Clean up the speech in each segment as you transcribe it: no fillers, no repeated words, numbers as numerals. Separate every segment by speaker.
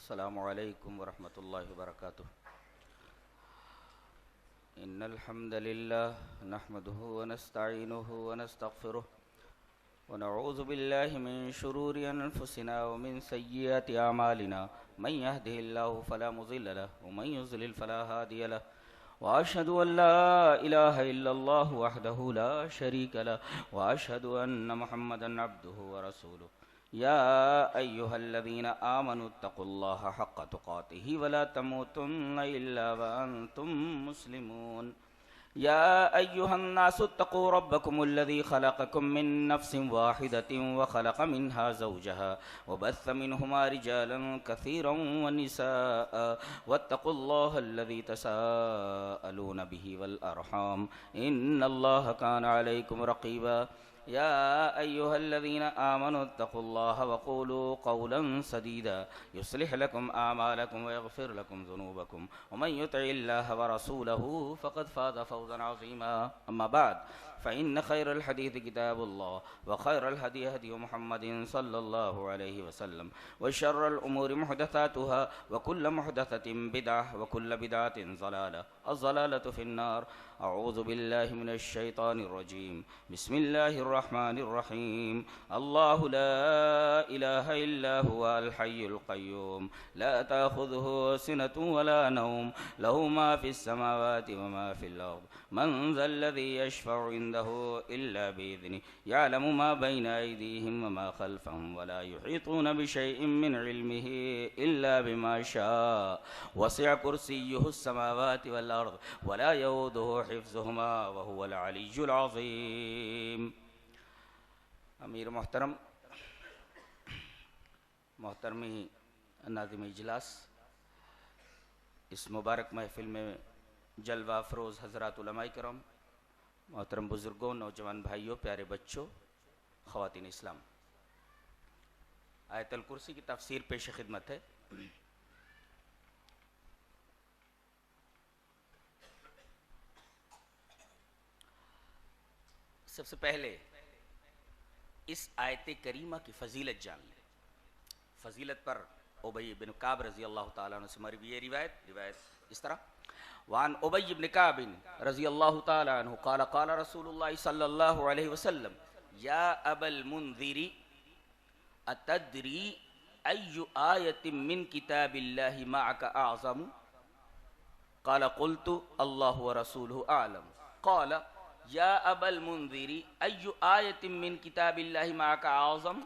Speaker 1: السلام علیکم ورحمۃ اللہ وبرکاتہ ان الحمد للہ نحمده ونستعینه ونستغفره ونعوذ باللہ من شرور انفسنا ومن سیئات اعمالنا من يهده الله فلا مضل له ومن يضلل فلا هادي له واشهد ان لا اله الا الله وحده لا شريك له واشهد ان محمدا عبده ورسوله يا أيها الذين آمنوا اتقوا الله حق تقاته ولا تموتن إلا وأنتم مسلمون يا أيها الناس اتقوا ربكم الذي خلقكم من نفس واحدة وخلق منها زوجها وبث منهما رجالا كثيرا ونساء واتقوا الله الذي تساءلون به والأرحام إن الله كان عليكم رقيبا يا أيها الذين آمنوا اتقوا الله وقولوا قولا سديدا يصلح لكم أعمالكم ويغفر لكم ذنوبكم ومن يطع الله ورسوله فقد فاز فوزا عظيما أما بعد فإن خير الحديث كتاب الله وخير الهدي هدي محمد صلى الله عليه وسلم وشر الأمور محدثاتها وكل محدثة بدعة وكل بدعة ضلالة الضلالة في النار أعوذ بالله من الشيطان الرجيم بسم الله الرحمن الرحيم الله لا إله إلا هو الحي القيوم لا تأخذه سنة ولا نوم له ما في السماوات وما في الأرض من ذا الذي يشفع عنده إلا بإذنه يعلم ما بين أيديهم وما خلفهم ولا يحيطون بشيء من علمه إلا بما شاء وسع كرسيه السماوات والأرض ولا يؤوده حفظهما وهو العلي العظيم امیر محترم محترمی ناظم اجلاس، اس مبارک محفل میں جلوہ افروز حضرات علماء کرام، محترم بزرگوں، نوجوان بھائیوں، پیارے بچوں، خواتین اسلام، آیت الکرسی کی تفسیر پیش خدمت ہے۔ سب سے پہلے اس آیت کریمہ کی فضیلت جان لیں۔ فضیلت پر ابی بن کعب رضی اللہ تعالیٰ عنہ سے مروی یہ روایت اس طرح: وعن ابی بن کعب رضی اللہ تعالیٰ عنہ قال قال رسول اللہ صلی اللہ علیہ وسلم یا ابا المنذر اتدری ای آیت من کتاب اللہ معک اعظم؟ قال قلت اللہ ورسولہ اعلم۔ قال یا ابا المنذر ای آیت من کتاب اللہ معک اعظم؟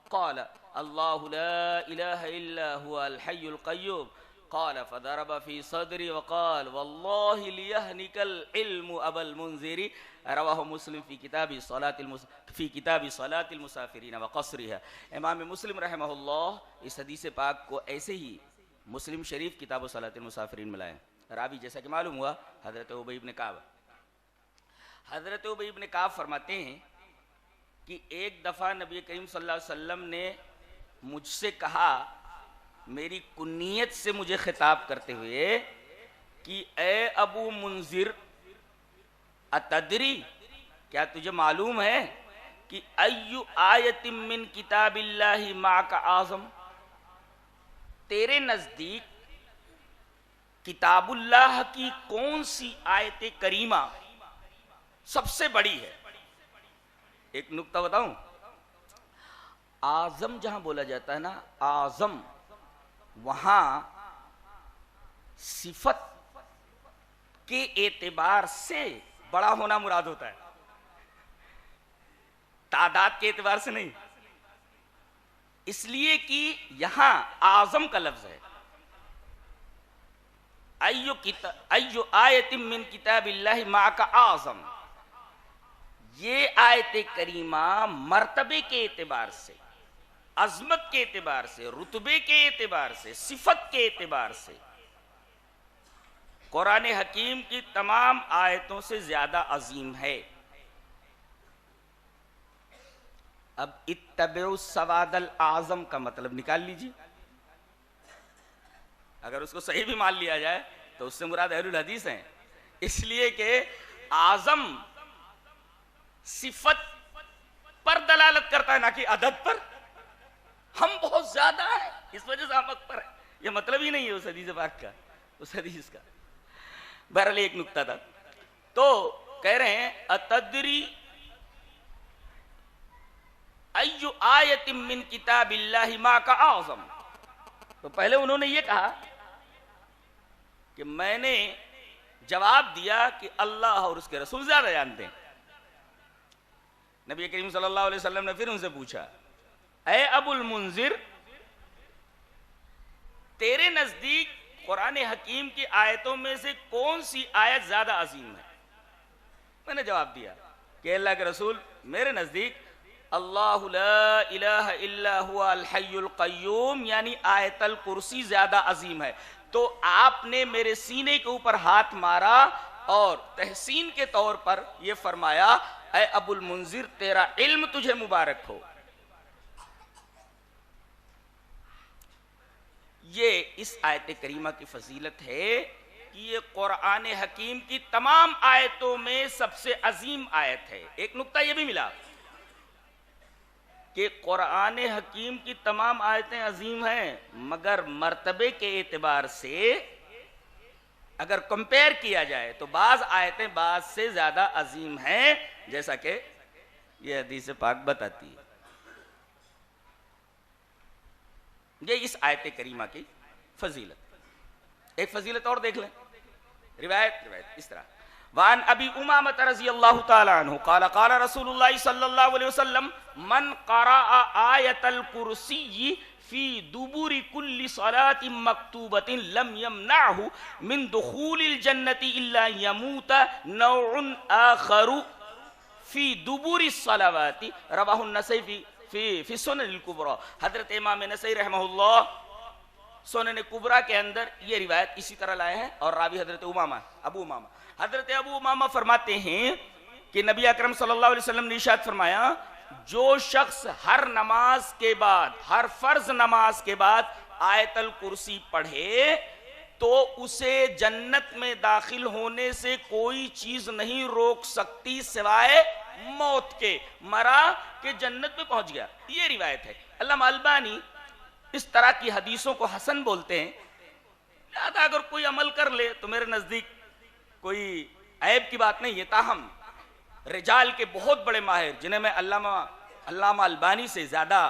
Speaker 1: قال اللہ لا الہ الا هو الحی القیوم۔ قال فضرب في صدري وقال والله ليهنك العلم ابا المنذر، رواه مسلم في كتاب صلاة المسافرين وقصرها۔ امام مسلم رحمہ اللہ اس حدیث پاک کو ایسے ہی مسلم شریف کتاب صلاة المسافرین میں لائے۔ راوی جیسا کہ معلوم ہوا حضرت ابی بن کعب۔ حضرت ابی بن کعب فرماتے ہیں کہ ایک دفعہ نبی کریم صلی اللہ علیہ وسلم نے مجھ سے کہا، میری کنیت سے مجھے خطاب کرتے ہوئے، کہ اے ابو منذر اتدری، کیا تجھے معلوم ہے کہ ایو آیت من کتاب اللہ معک اعظم؟ تیرے نزدیک کتاب اللہ کی کون سی آیت کریمہ سب سے بڑی ہے؟ ایک نکتہ بتاؤں، اعظم جہاں بولا جاتا ہے نا، اعظم، وہاں صفت کے اعتبار سے بڑا ہونا مراد ہوتا ہے، تعداد کے اعتبار سے نہیں، اس لیے کہ یہاں اعظم کا لفظ ہے۔ ایو آیت من کتاب اللہ معک اعظم، یہ آیت کریمہ مرتبے کے اعتبار سے، عظمت کے اعتبار سے، رتبے کے اعتبار سے، صفت کے اعتبار سے قرآن حکیم کی تمام آیتوں سے زیادہ عظیم ہے۔ اب اتبعوا السواد الاعظم کا مطلب نکال لیجیے، اگر اس کو صحیح بھی مان لیا جائے تو اس سے مراد اہل الحدیث ہیں، اس لیے کہ اعظم صفت پر دلالت کرتا ہے، نہ کہ عدد پر۔ ہم بہت زیادہ ہیں، اس وجہ سے ہم اکبر ہیں، یہ مطلب ہی نہیں ہے اس حدیث پاک کا، اس حدیث کا۔ بہرحال ایک نکتہ تھا، تو کہہ رہے ہیں اتدری ایو آیت من کتاب اللہ ما کا اعظم، تو پہلے انہوں نے یہ کہا کہ میں نے جواب دیا کہ اللہ اور اس کے رسول زیادہ جانتے ہیں۔ نبی کریم صلی اللہ علیہ وسلم نے پھر ان سے پوچھا اے ابو المنذر، تیرے نزدیک قرآن حکیم کی آیتوں میں سے کون سی آیت زیادہ عظیم ہے؟ میں نے جواب دیا کہ اللہ کے رسول، میرے نزدیک اللہ لا الہ الا ہوا الحی القیوم یعنی آیت الکرسی زیادہ عظیم ہے۔ تو آپ نے میرے سینے کے اوپر ہاتھ مارا اور تحسین کے طور پر یہ فرمایا اے ابو المنذر تیرا علم تجھے مبارک ہو۔ یہ اس آیت کریمہ کی فضیلت ہے کہ یہ قرآن حکیم کی تمام آیتوں میں سب سے عظیم آیت ہے۔ ایک نکتہ یہ بھی ملا کہ قرآن حکیم کی تمام آیتیں عظیم ہیں، مگر مرتبے کے اعتبار سے اگر کمپیر کیا جائے تو بعض آیتیں بعض سے زیادہ عظیم ہیں، جیسا کہ یہ حدیث پاک بتاتی ہے۔ یہ اس آیت کریمہ کی فضیلت۔ ایک فضیلت اور دیکھ لیں، روایت اس طرح وعن ابی امامۃ رضی اللہ تعالی عنہ قال قال رسول اللہ صلی اللہ علیہ وسلم من قرأ آیت الکرسی فی دبر کل صلاة مکتوبۃ لم یمنعہ من دخول الجنۃ الا یموت نوع آخر فی دبر الصلوات، رواہ النسائی فی سنن الکبریٰ۔ حضرت امام نسائی رحمہ اللہ سنن کبریٰ کے اندر یہ روایت اسی طرح لائے ہیں، اور راوی حضرت ابو امامہ حضرت ابو امامہ فرماتے ہیں کہ نبی اکرم صلی اللہ علیہ وسلم نے ارشاد فرمایا جو شخص ہر نماز کے بعد، ہر فرض نماز کے بعد آیت الکرسی پڑھے تو اسے جنت میں داخل ہونے سے کوئی چیز نہیں روک سکتی سوائے موت کے، مرا کہ جنت میں پہنچ گیا۔ یہ روایت ہے۔ علامہ البانی اس طرح کی حدیثوں کو حسن بولتے ہیں، لہذا اگر کوئی عمل کر لے تو میرے نزدیک کوئی عیب کی بات نہیں ہے۔ تاہم رجال کے بہت بڑے ماہر جنہیں میں علامہ البانی سے زیادہ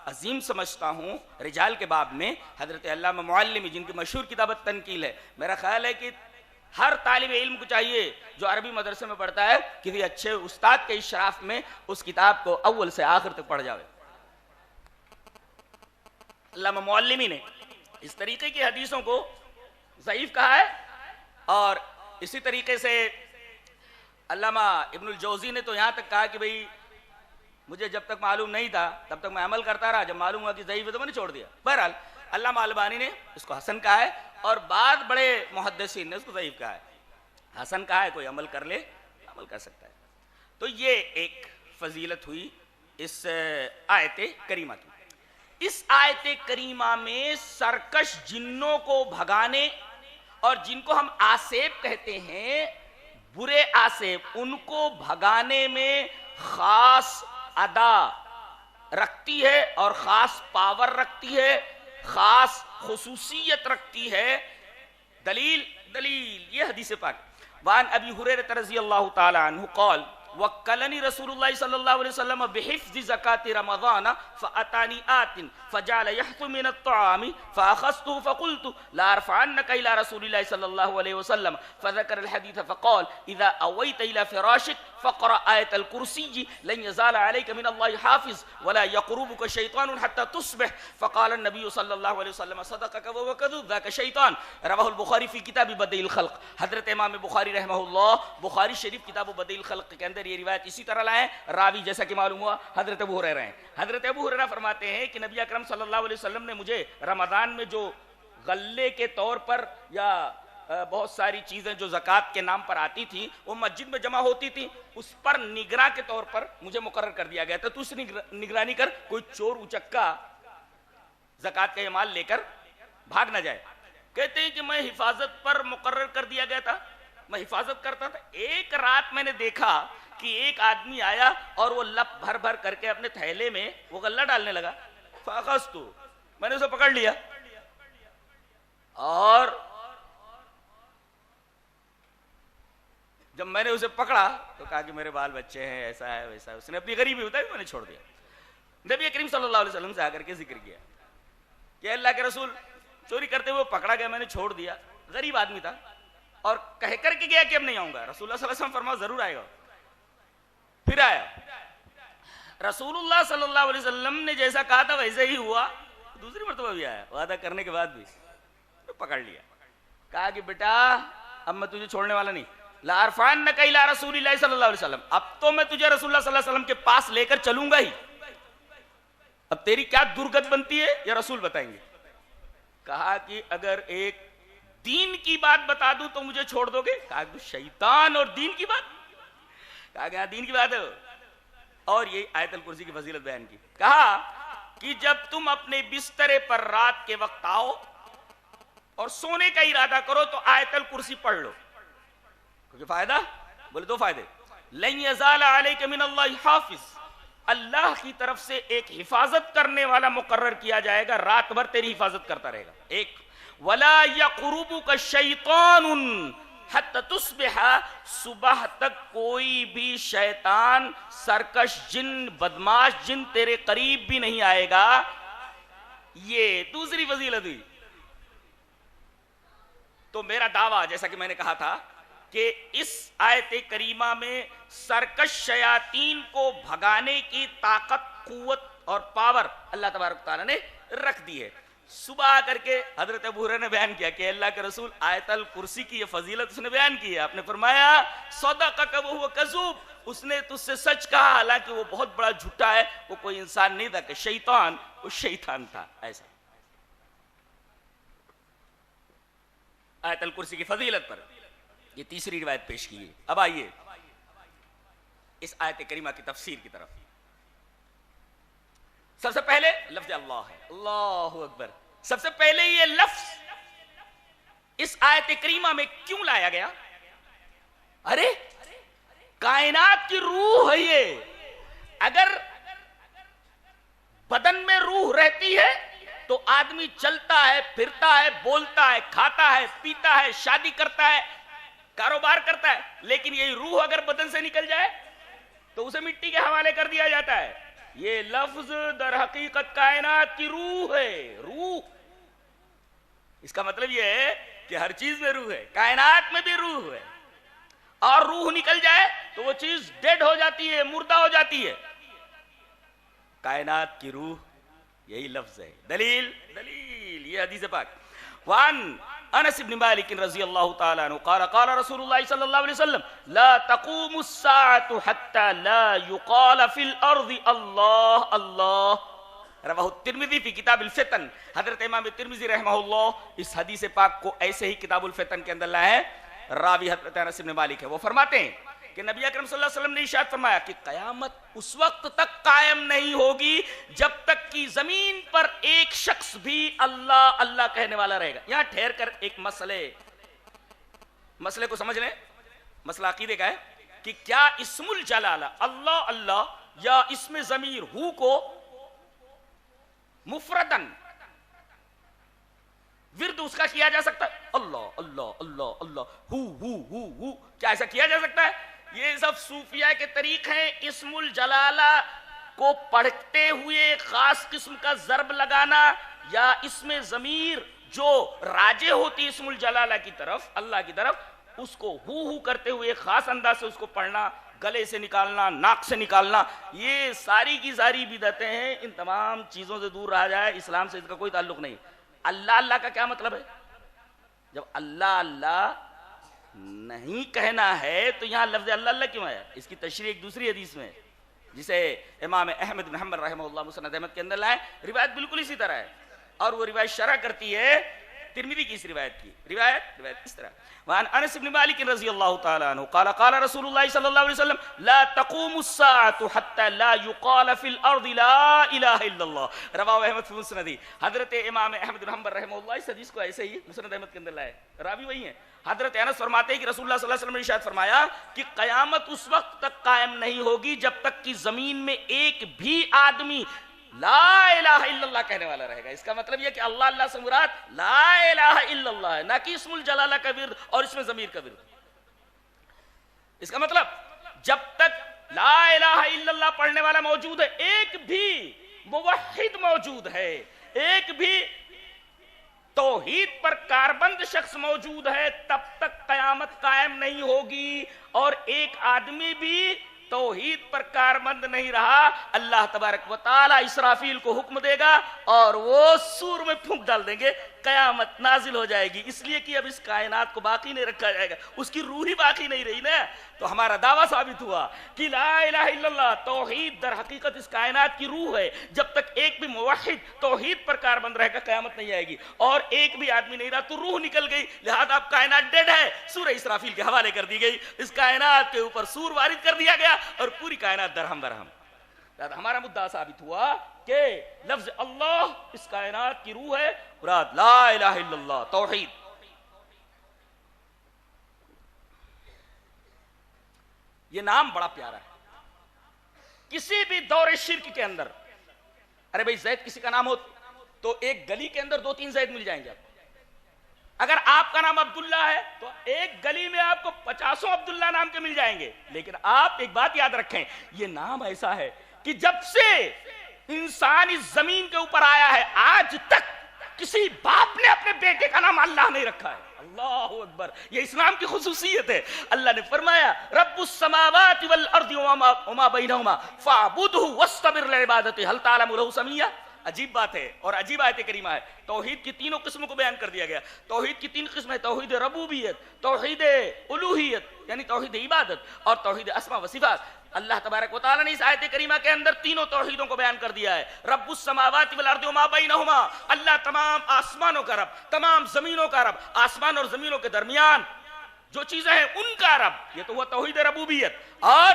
Speaker 1: عظیم سمجھتا ہوں رجال کے باب میں، حضرت علامہ معلمی جن کی مشہور کتاب تنقیل ہے، میرا خیال ہے کہ ہر طالب علم کو چاہیے جو عربی مدرسے میں پڑھتا ہے کسی اچھے استاد کے اشراف میں اس کتاب کو اول سے آخر تک پڑھ جاوے۔ علامہ معلمی نے اس طریقے کی حدیثوں کو ضعیف کہا ہے، اور اسی طریقے سے علامہ ابن الجوزی نے تو یہاں تک کہا کہ بھئی مجھے جب تک معلوم نہیں تھا تب تک میں عمل کرتا رہا، جب معلوم ہوا کہ ضعیف ہے تو میں نے چھوڑ دیا۔ بہرحال علامہ البانی نے اس کو حسن کہا ہے، اور بعض بڑے محدثین نے اس کو ضعیف کہا ہے۔ حسن کہا ہے، کوئی عمل کر لے عمل کر سکتا ہے۔ تو یہ ایک فضیلت ہوئی اس آیت کریمہ کی۔ اس آیت کریمہ میں سرکش جنوں کو بھگانے، اور جن کو ہم آسیب کہتے ہیں، برے آسیب، ان کو بھگانے میں خاص ادا رکھتی ہے اور خاص پاور رکھتی ہے، خاص خصوصیت رکھتی ہے۔ دلیل یہ حدیث پاک وعن ابی ہریرہ رضی اللہ تعالی عنہ قال وکلنی رسول اللہ صلی اللہ علیہ وسلم بحفظ زکاة رمضان فأتانی آت فجعل يحث من الطعام فأخذته فقلت لا أرفعنك إلى رسول الله صلى الله عليه وسلم فذكر الحديث فقال إذا أويت إلى فراشك فقرأ آية الكرسي لن يزال عليك من الله حافظ ولا يقربك شيطان حتى تصبح فقال النبي صلى الله عليه وسلم صدقك وهو كذوب ذاك شيطان رواه البخاری فی کتاب بدیع الخلق۔ حضرت امام بخاری رحمہ اللہ بخاری شریف کتاب بدیع الخلق کے اندر یہ روایت اسی طرح لائے، راوی جیسا کہ معلوم ہوا حضرت ابو ہریرہ ہیں۔ حضرت ابو ہریرہ فرماتے ہیں کہ نبی اکرم صلی اللہ علیہ وسلم نے مجھے رمضان میں جو غلے کے طور پر یا بہت ساری چیزیں جو زکوٰۃ کے نام پر آتی تھیں وہ مسجد میں جمع ہوتی تھی، اس پر نگراں کے طور پر مجھے مقرر کر دیا گیا تھا، تو اس نگرانی کر کوئی چور اچکا زکوٰۃ کا یہ مال لے کر بھاگ نہ جائے۔ کہتے ہیں کہ میں حفاظت پر مقرر کر دیا گیا تھا، میں حفاظت کرتا تھا۔ ایک رات میں نے دیکھا کہ ایک آدمی آیا اور وہ لپ بھر بھر کر کے اپنے تھیلے میں وہ غلہ ڈالنے لگا، فاخذتو، میں نے اسے پکڑ لیا، اور جب میں نے اسے پکڑا تو کہا کہ میرے بال بچے ہیں، ایسا ہے ویسا ہے. اس نے اپنی غریبی بتائی، میں نے چھوڑ دیا. نبی کریم صلی اللہ علیہ وسلم سے آ کر کے ذکر کیا کہ اللہ کے رسول چوری کرتے ہوئے پکڑا گیا، میں نے چھوڑ دیا. غریب آدمی تھا اور کہہ کر کے گیا کہ اب نہیں آؤں گا. رسول اللہ صلی اللہ علیہ وسلم فرمایا ضرور آئے گا. پھر آیا. رسول اللہ صلی اللہ علیہ وسلم نے جیسا کہا تھا ویسے ہی ہوا. دوسری مرتبہ بھی آیا، وعدہ کرنے کے بعد بھی پکڑ لیا. کہا کہ بیٹا اب میں تجھے چھوڑنے والا نہیں. لَأَرْفَعَنَّكَ إِلَىٰ رَسُولِ اللَّهِ صلی اللہ علیہ وسلم، اب تو میں تجھے رسول اللہ صلی اللہ علیہ وسلم کے پاس لے کر چلوں گا ہی. اب تیری کیا درگت بنتی ہے یہ رسول بتائیں گے. کہا کہ اگر ایک دین کی بات بتا دوں تو مجھے چھوڑ دو گے؟ کہا کہ شیطان اور دین کی بات. کہا کہ ہاں دین کی بات ہے. اور یہ آیت الکرسی کی فضیلت بیان کی. کہا کہ جب تم اپنے بسترے پر رات کے وقت آؤ اور سونے کا ارادہ کرو تو آیت الکرسی پڑھ لو. کیونکہ فائدہ بولے دو فائدے. لن یزال علیک من اللہ حافظ، اللہ کی طرف سے ایک حفاظت کرنے والا مقرر کیا جائے گا، رات بھر تیری حفاظت کرتا رہے گا. ایک ولا یقربک الشیطان حتی تصبح، صبح تک کوئی بھی شیطان سرکش جن بدماش جن تیرے قریب بھی نہیں آئے گا. یہ دوسری فضیلت ہوئی. تو میرا دعویٰ جیسا کہ میں نے کہا تھا کہ اس آیت کریمہ میں سرکش شیاطین کو بھگانے کی طاقت، قوت اور پاور اللہ تبارک تعالیٰ نے رکھ دی ہے. صبح آ کر کے حضرت ابو ہریرہ نے بیان کیا کہ اللہ کے رسول آیت الکرسی کی یہ فضیلت اس نے بیان کی ہے. آپ نے فرمایا صدقک وہو کذوب، اس نے تجھ سے سچ کہا حالانکہ وہ بہت بڑا جھوٹا ہے. وہ کوئی انسان نہیں تھا کہ شیطان، وہ شیطان تھا. ایسا آیت الکرسی کی فضیلت پر یہ تیسری روایت پیش کی ہے. اب آئیے اس آیت کریمہ کی تفسیر کی طرف. سب سے پہلے لفظ اللہ ہے، اللہ اکبر. سب سے پہلے یہ لفظ اس آیت کریمہ میں کیوں لایا گیا؟ ارے کائنات کی روح ہے یہ. اگر بدن میں روح رہتی ہے تو آدمی چلتا ہے، پھرتا ہے، بولتا ہے، کھاتا ہے، پیتا ہے، شادی کرتا ہے، کاروبار کرتا ہے. لیکن یہی روح اگر بدن سے نکل جائے تو اسے مٹی کے حوالے کر دیا جاتا ہے. یہ لفظ در حقیقت کائنات کی روح ہے. روح اس کا مطلب یہ ہے کہ ہر چیز میں روح ہے، کائنات میں بھی روح ہے. اور روح نکل جائے تو وہ چیز ڈیڈ ہو جاتی ہے، مردہ ہو جاتی ہے. کائنات کی روح یہی لفظ ہے. دلیل یہ حدیث پاک. وان انس بن مالک رضی اللہ تعالی عنہ قال قال رسول اللہ صلی اللہ علیہ وسلم لا تقوم الساعة حتى لا يقال في الارض اللہ اللہ. رواہ الترمذی فی کتاب الفتن. حضرت امام ترمذی رحمہ اللہ اس حدیث پاک کو ایسے ہی کتاب الفتن کے اندر لائے ہیں. راوی حضرت انس بن مالک ہے. وہ فرماتے ہیں کہ نبی اکرم صلی اللہ علیہ وسلم نے ارشاد فرمایا کہ قیامت اس وقت تک قائم نہیں ہوگی جب تک کہ زمین پر ایک شخص بھی اللہ اللہ کہنے والا رہے گا. یہاں ٹھہر کر ایک مسئلے کو سمجھ لیں. مسئلہ عقیدے کا ہے کہ کیا اسم الجلالہ اللہ اللہ یا اسم ضمیر ہو کو مفردن ورد اس کا کیا جا سکتا ہے؟ اللہ اللہ اللہ اللہ ہو کیا ایسا کیا جا سکتا ہے؟ یہ سب صوفیہ کے طریق ہیں. اسم الجلالہ کو پڑھتے ہوئے خاص قسم کا ضرب لگانا یا اسم ضمیر جو راجع ہوتی اسم الجلالہ کی طرف، اللہ کی طرف، اس کو ہو کرتے ہوئے خاص انداز سے اس کو پڑھنا، گلے سے نکالنا، ناک سے نکالنا، یہ ساری کی ساری بدعتیں ہیں. ان تمام چیزوں سے دور رہا جائے. اسلام سے اس کا کوئی تعلق نہیں. اللہ اللہ کا کیا مطلب ہے؟ جب اللہ اللہ نہیں کہنا ہے تو یہاں لفظ اللہ اللہ کیوں آیا؟ اس کی تشریح ایک دوسری حدیث میں جسے امام احمد بن حنبل رحمہ اللہ مسند احمد کے اندر لائے. روایت بالکل اسی طرح ہے اور وہ روایت شرح کرتی ہے ترمذی کی اس روایت کی. روایت اس طرح وعن انس بن مالک رضی اللہ تعالی عنہ قال قال رسول اللہ صلی اللہ علیہ وسلم لا تقوم الساعة حتى لا يقال في الارض لا الہ الا اللہ. رواہ احمد فی مسندی. حضرت امام احمد بن حنبل رحمہ اللہ اس حدیث کو ایسے ہی مسند احمد کے اندر لائے. راوی وہی ہیں. حضرت انس فرماتے ہیں کہ رسول اللہ صلی اللہ علیہ وسلم نے ارشاد فرمایا کہ قیامت اس وقت تک قائم نہیں ہوگی جب تک کہ زمین میں ایک بھی آدمی لا الہ الا اللہ کہنے والا رہے گا. اس کا مطلب یہ کہ اللہ اللہ سے مراد لا الہ الا اللہ ہے، نہ کہ اسم الجلالہ کا ورد اور اس میں ضمیر کا ورد. اس کا مطلب جب تک لا الہ الا اللہ پڑھنے والا موجود ہے، ایک بھی موحد موجود ہے، ایک بھی توحید پر کاربند شخص موجود ہے، تب تک قیامت قائم نہیں ہوگی. اور ایک آدمی بھی توحید پر کاربند نہیں رہا، اللہ تبارک و تعالی اسرافیل کو حکم دے گا اور وہ سور میں پھونک ڈال دیں گے، قیامت نازل ہو جائے گی. اس لیے کہ اب اس کائنات کو باقی نہیں رکھا جائے گا، اس کی روح ہی باقی نہیں رہی نا. تو ہمارا دعویٰ ثابت ہوا کہ لا الہ الا اللہ توحید در حقیقت اس کائنات کی روح ہے. جب تک ایک بھی موحد توحید پر کاربند رہے گا قیامت نہیں آئے گی، اور ایک بھی آدمی نہیں رہا تو روح نکل گئی. لہذا اب کائنات ڈیڈ ہے، سورہ اسرافیل کے حوالے کر دی گئی، اس کائنات کے اوپر سور وارد کر دیا گیا اور پوری کائنات درہم برہم. ہمارا مدعا ثابت ہوا کہ لفظ اللہ اس کائنات کی روح ہے، مراد لا الہ الا اللہ توحید. یہ نام بڑا پیارا ہے. کسی بھی دور شرک کے اندر ارے بھائی زید کسی کا نام ہو تو ایک گلی کے اندر 2-3 زید مل جائیں گے. اگر آپ کا نام عبداللہ ہے تو ایک گلی میں آپ کو 50 عبداللہ نام کے مل جائیں گے. لیکن آپ ایک بات یاد رکھیں، یہ نام ایسا ہے کہ جب سے انسان اس زمین کے اوپر آیا ہے آج تک کسی باپ نے اپنے بیٹے کا نام اللہ نہیں رکھا ہے. اللہ اکبر، یہ اسلام کی خصوصیت ہے. اللہ نے فرمایا رب السماوات والارض وما بینہما فاعبدہ واصطبر لعبادتہ ہل تعلم لہ سمیہ. عجیب بات ہے اور عجیب آیت کریمہ ہے. توحید کی تینوں قسموں کو بیان کر دیا گیا. توحید کی 3 قسمیں، توحید ربوبیت، توحید الوہیت یعنی توحید عبادت، اور توحید اسماء و صفات. اللہ تبارک و تعالی نے اس آیت کریمہ کے اندر تینوں توحیدوں کو بیان کر دیا ہے. رب السماوات والارض وما بینہما، اللہ تمام آسمانوں کا رب، تمام زمینوں کا رب، آسمان اور زمینوں کے درمیان جو چیزیں ہیں ان کا رب. یہ تو ہوا توحید ربوبیت. اور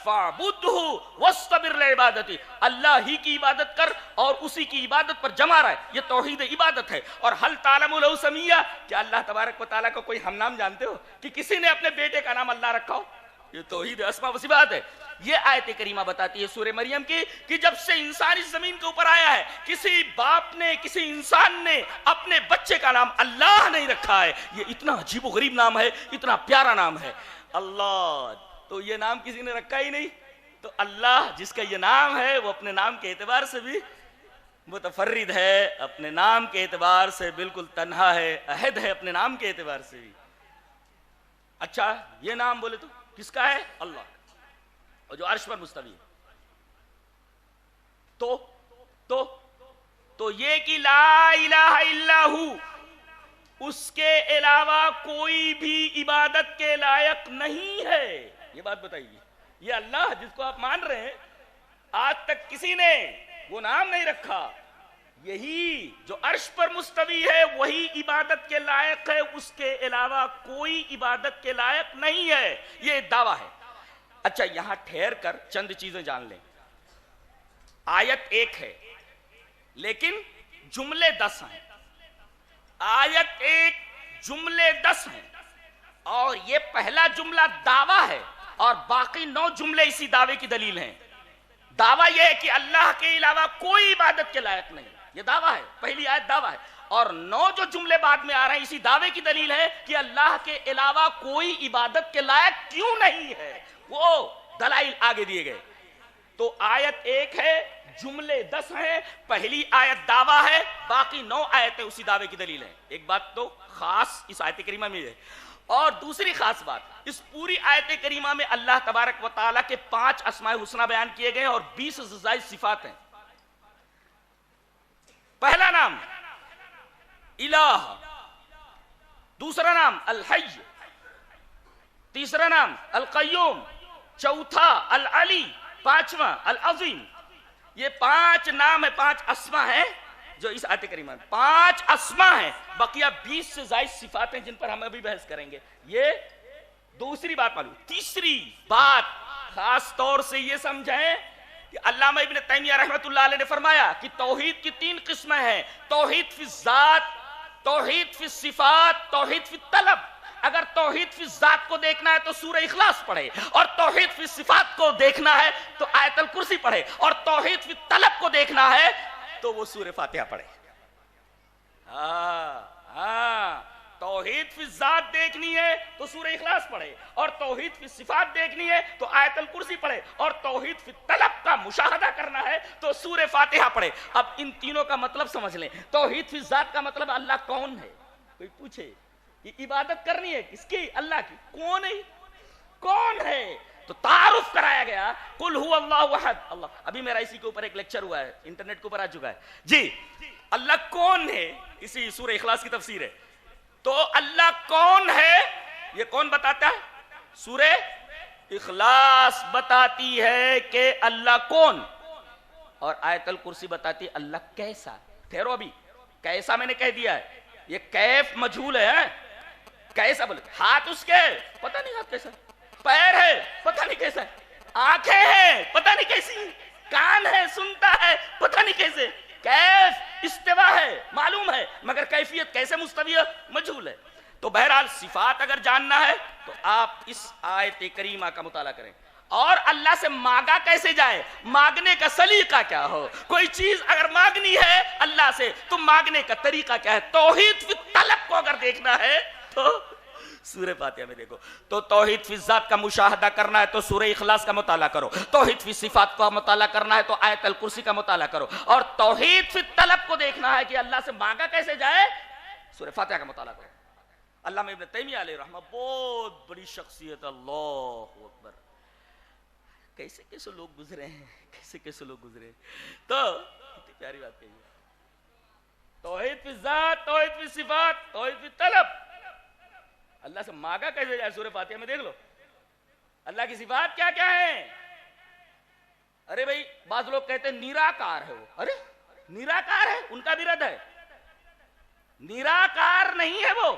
Speaker 1: فاعبدہ واصطبر لعبادتہ، اللہ ہی کی عبادت کر اور اسی کی عبادت پر جمع رہے، یہ توحید عبادت ہے. اور ہل تعلم لہ سمیہ، کیا اللہ تبارک و تعالیٰ کا کوئی ہم نام جانتے ہو کہ کسی نے اپنے بیٹے کا نام اللہ رکھا ہو؟ یہ توحید اسماء و صفات ہے. یہ آیت کریمہ بتاتی ہے سورہ مریم کی کہ جب سے انسان اس زمین کے اوپر آیا ہے کسی باپ نے، کسی انسان نے اپنے بچے کا نام اللہ نہیں رکھا ہے. یہ اتنا عجیب و غریب نام ہے، اتنا پیارا نام ہے اللہ. تو یہ نام کسی نے رکھا ہی نہیں. تو اللہ جس کا یہ نام ہے وہ اپنے نام کے اعتبار سے بھی متفرد ہے، اپنے نام کے اعتبار سے بالکل تنہا ہے، احد ہے اپنے نام کے اعتبار سے بھی. اچھا یہ نام بولے تو کس کا ہے؟ اللہ، اور جو عرش پر مستوی ہے. تو یہ کہ لا الہ الا ہو، اس کے علاوہ کوئی بھی عبادت کے لائق نہیں ہے. یہ بات بتائیے، یہ اللہ جس کو آپ مان رہے ہیں آج تک کسی نے وہ نام نہیں رکھا. یہی جو عرش پر مستوی ہے وہی عبادت کے لائق ہے، اس کے علاوہ کوئی عبادت کے لائق نہیں ہے. یہ دعویٰ ہے. اچھا یہاں ٹھہر کر چند چیزیں جان لیں. آیت 1 ہے لیکن جملے 10 ہیں. آیت 1 جملے 10 ہیں اور یہ پہلا جملہ دعویٰ ہے اور باقی 9 جملے اسی دعوے کی دلیل ہیں. دعویٰ یہ ہے کہ اللہ کے علاوہ کوئی عبادت کے لائق نہیں، یہ دعویٰ ہے. پہلی آیت دعویٰ ہے اور 9 جو جملے بعد میں آ رہے ہیں اسی دعوے کی دلیل ہے کہ اللہ کے علاوہ کوئی عبادت کے لائق کیوں نہیں ہے. وہ دلائل آگے دیے گئے. تو آیت 1 ہے، جملے 10 ہیں. پہلی آیت دعویٰ ہے، باقی 9 آیتیں اسی دعوے کی دلیل ہیں. ایک بات تو خاص اس آیت کریمہ میں ہے. اور دوسری خاص بات، اس پوری آیت کریمہ میں اللہ تبارک و تعالیٰ کے 5 اسماء حسنہ بیان کیے گئے اور 20 زائد صفات ہیں. پہلا نام الہ، دوسرا نام الحی، تیسرا نام القیوم، چوتھا العلی، پانچواں العظیم. یہ 5 نام ہے، 5 اسماء ہیں جو اس آیت کریمہ میں 5 اسماء ہیں. بقیہ 20 سے زائد صفات ہیں جن پر ہم ابھی بحث کریں گے. یہ دوسری بات معلوم. تیسری بات خاص طور سے یہ سمجھیں کہ علامہ ابن تیمیہ رحمۃ اللہ علیہ نے فرمایا کہ توحید کی 3 قسمیں ہیں: توحید فی الذات، توحید فی الصفات، توحید فی الطلب. اگر توحید فی ذات کو دیکھنا ہے تو سورہ اخلاص پڑھے، اور توحید فی صفات کو دیکھنا ہے تو آیت الکرسی پڑھے، اور توحید فی طلب کو دیکھنا ہے تو وہ سورہ فاتحہ پڑھے۔ توحید فی ذات دیکھنی ہے تو سورہ اخلاص پڑھے، اور توحید فی صفات دیکھنی ہے تو آیت الکرسی پڑھے، اور توحید فی طلب کا مشاہدہ کرنا ہے تو سورہ فاتحہ پڑھے۔ اب ان تینوں کا مطلب سمجھ لیں۔ توحید فی ذات کا مطلب اللہ کون ہے؟ کوئی پوچھے یہ عبادت کرنی ہے کس کی؟ اللہ کی۔ کون ہے؟ کون ہے؟ تو تعارف کرایا گیا، قل هو اللہ احد۔ اللہ، ابھی میرا اسی کے اوپر ایک لیکچر ہوا ہے، انٹرنیٹ کے اوپر آ چکا ہے جی۔ اللہ کون ہے؟ اسی سورہ اخلاص کی تفسیر ہے۔ تو اللہ کون ہے یہ کون بتاتا ہے؟ سورہ اخلاص بتاتی ہے کہ اللہ کون، اور آیت الکرسی بتاتی ہے اللہ کیسا۔ ٹھہرو، ابھی کیسا میں نے کہہ دیا ہے، یہ کیف مجھول ہے۔ کیسا بولے؟ ہاتھ اس کے پتہ نہیں ہاتھ کیسا، پیر ہے پتہ نہیں کیسا ہے، آنکھیں ہیں پتہ نہیں کیسی ہیں، کان ہے سنتا ہے پتہ نہیں کیسے۔ کیف استوا ہے معلوم ہے، مگر کیفیت کیسے مستوی ہے مجھول ہے۔ تو بہرحال صفات اگر جاننا ہے تو آپ اس آیت کریمہ کا مطالعہ کریں۔ اور اللہ سے مانگا کیسے جائے، مانگنے کا سلیقہ کیا ہو، کوئی چیز اگر مانگنی ہے اللہ سے تو مانگنے کا طریقہ کیا ہے۔ توحید فی طلب کو اگر دیکھنا ہے تو سورہ فاتحہ میں دیکھو۔ تو توحید فی ذات کا مشاہدہ کرنا ہے تو سورہ اخلاص کا مطالعہ کرو، توحید فی صفات کا مطالعہ کرنا ہے تو آیت الکرسی کا مطالعہ کرو، اور توحید فی طلب کو دیکھنا ہے کہ اللہ سے مانگا کیسے جائے، سورہ فاتحہ کا مطالعہ کرو۔ علامہ ابن تیمیہ علیہ رحمہ بہت بڑی شخصیت، اللہ اکبر، کیسے کیسے لوگ گزرے ہیں، کیسے کیسے لوگ گزرے ہیں۔ تو کتنی پیاری بات کہی ہے، توحید فی ذات، توحید فی صفات، توحید فی طلب۔ اللہ سے مانگا کیسے جائے، سورہ فاتحہ میں دیکھ لو۔ اللہ کی صفات کیا کیا ہیں؟ ارے بھائی بعض لوگ کہتے ہیں نیراکار ہے وہ، ارے نیراکار ہے، ان کا بھی رد ہے، نیراکار نہیں ہے وہ۔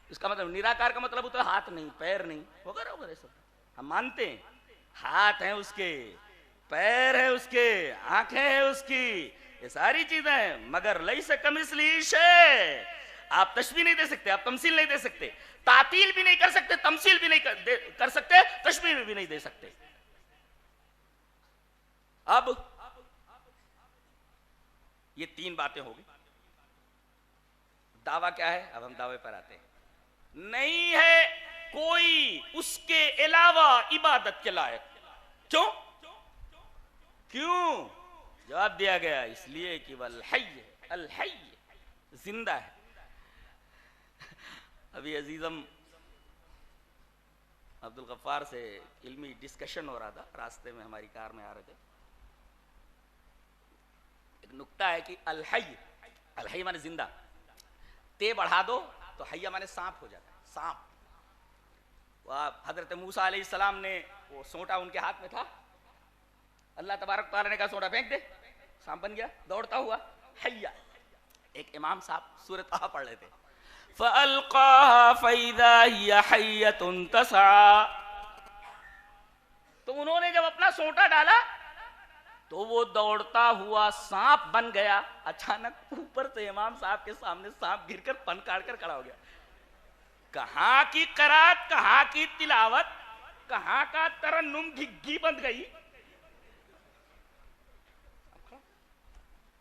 Speaker 1: اس کا مطلب نیراکار کا مطلب ہوتا ہے ہاتھ نہیں، پیر نہیں، وغیرہ وغیرہ سب ہم مانتے ہیں۔ ہاتھ ہیں اس کے، پیر ہے اس کے، آنکھیں ہیں اس کی، یہ ساری چیزیں ہیں، مگر لیس کمثلہ شیء۔ آپ تشبیہ نہیں دے سکتے، آپ تمثیل نہیں دے سکتے، تعطیل بھی نہیں کر سکتے، تمثیل بھی نہیں کر سکتے، تشبیہ بھی نہیں دے سکتے۔ اب یہ تین باتیں ہوگی۔ دعویٰ کیا ہے؟ اب ہم دعوے پر آتے ہیں۔ نہیں ہے کوئی اس کے علاوہ عبادت کے لائق۔ کیوں؟ کیوں؟ جواب دیا گیا اس لیے کہ وہ الحی ہے، الحی زندہ ہے۔ ابھی عزیزم عبد الغفار سے علمی ڈسکشن ہو رہا تھا، راستے میں ہماری کار میں آ رہے تھے۔ ایک نکتہ ہے کہ الحی، الحی مانے زندہ، تے بڑھا دو تو حیہ مانے سانپ ہو جاتا ہے، سانپ۔ حضرت موسیٰ علیہ السلام نے وہ سونٹا ان کے ہاتھ میں تھا، اللہ تبارک تعالیٰ نے کہا سونٹا پھینک دے، سانپ بن گیا دوڑتا ہوا حیہ۔ ایک امام صاحب سورۃ طٰہٰ پڑھ رہے تھے، فَأَلْقَاهَا فَإِذَا هِيَ حَيَّةٌ تَسْعَىٰ، تو انہوں نے جب اپنا سونٹا ڈالا تو وہ دوڑتا ہوا سانپ بن گیا۔ اچانک اوپر سے امام صاحب کے سامنے سانپ گر کر پن کاٹ کر کھڑا ہو گیا۔ کہاں کی قرات، کہاں کی تلاوت، کہاں کا ترنم گھگی بند گئی۔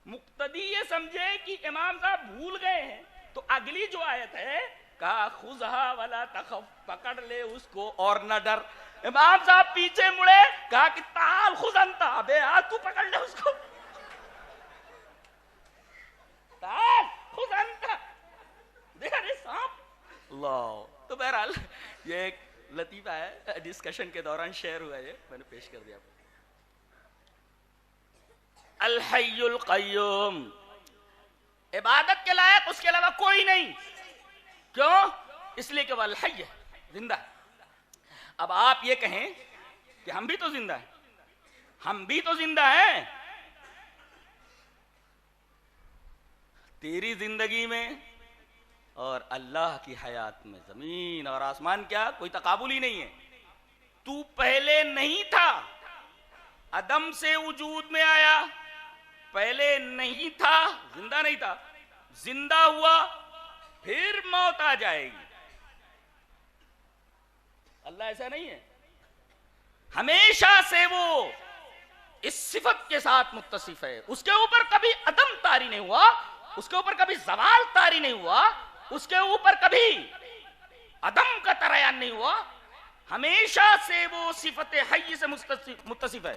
Speaker 1: مقتدی یہ سمجھے کہ امام صاحب بھول گئے ہیں، تو اگلی جو آیت ہے کہا خُذْهَا وَلَا تَخَفْ، پکڑ لے اس کو اور نہ ڈر۔ امام صاحب پیچھے مڑے، کہا کہ تعال خُذْ أَنْتَ، ابے آ تو پکڑ لے اس کو، تعال خُذْ أَنْتَ، دیکھا نہیں سانپ۔ اللہ، تو بہرحال یہ ایک لطیفہ ہے، ڈسکشن کے دوران شیئر ہوا، یہ میں نے پیش کر دیا۔ الحی القیوم، عبادت کے لائق اس کے علاوہ کوئی نہیں۔ کیوں؟ اس لیے کہ وہ الحی ہے، زندہ ہے۔ اب آپ یہ کہیں کہ ہم بھی تو زندہ ہیں، ہم بھی تو زندہ ہیں، تیری زندگی میں اور اللہ کی حیات میں زمین اور آسمان کیا کوئی تقابل ہی نہیں ہے۔ تو پہلے نہیں تھا، عدم سے وجود میں آیا، پہلے نہیں تھا، زندہ نہیں تھا، زندہ ہوا، پھر موت آ جائے گی، اللہ ایسا نہیں ہے، ہمیشہ سے وہ اس صفت کے ساتھ متصف ہے، اس کے اوپر کبھی عدم طاری نہیں ہوا، اس کے اوپر کبھی زوال طاری نہیں ہوا، اس کے اوپر کبھی عدم کا ترایان نہیں ہوا، ہمیشہ سے وہ صفت حی سے متصف ہے۔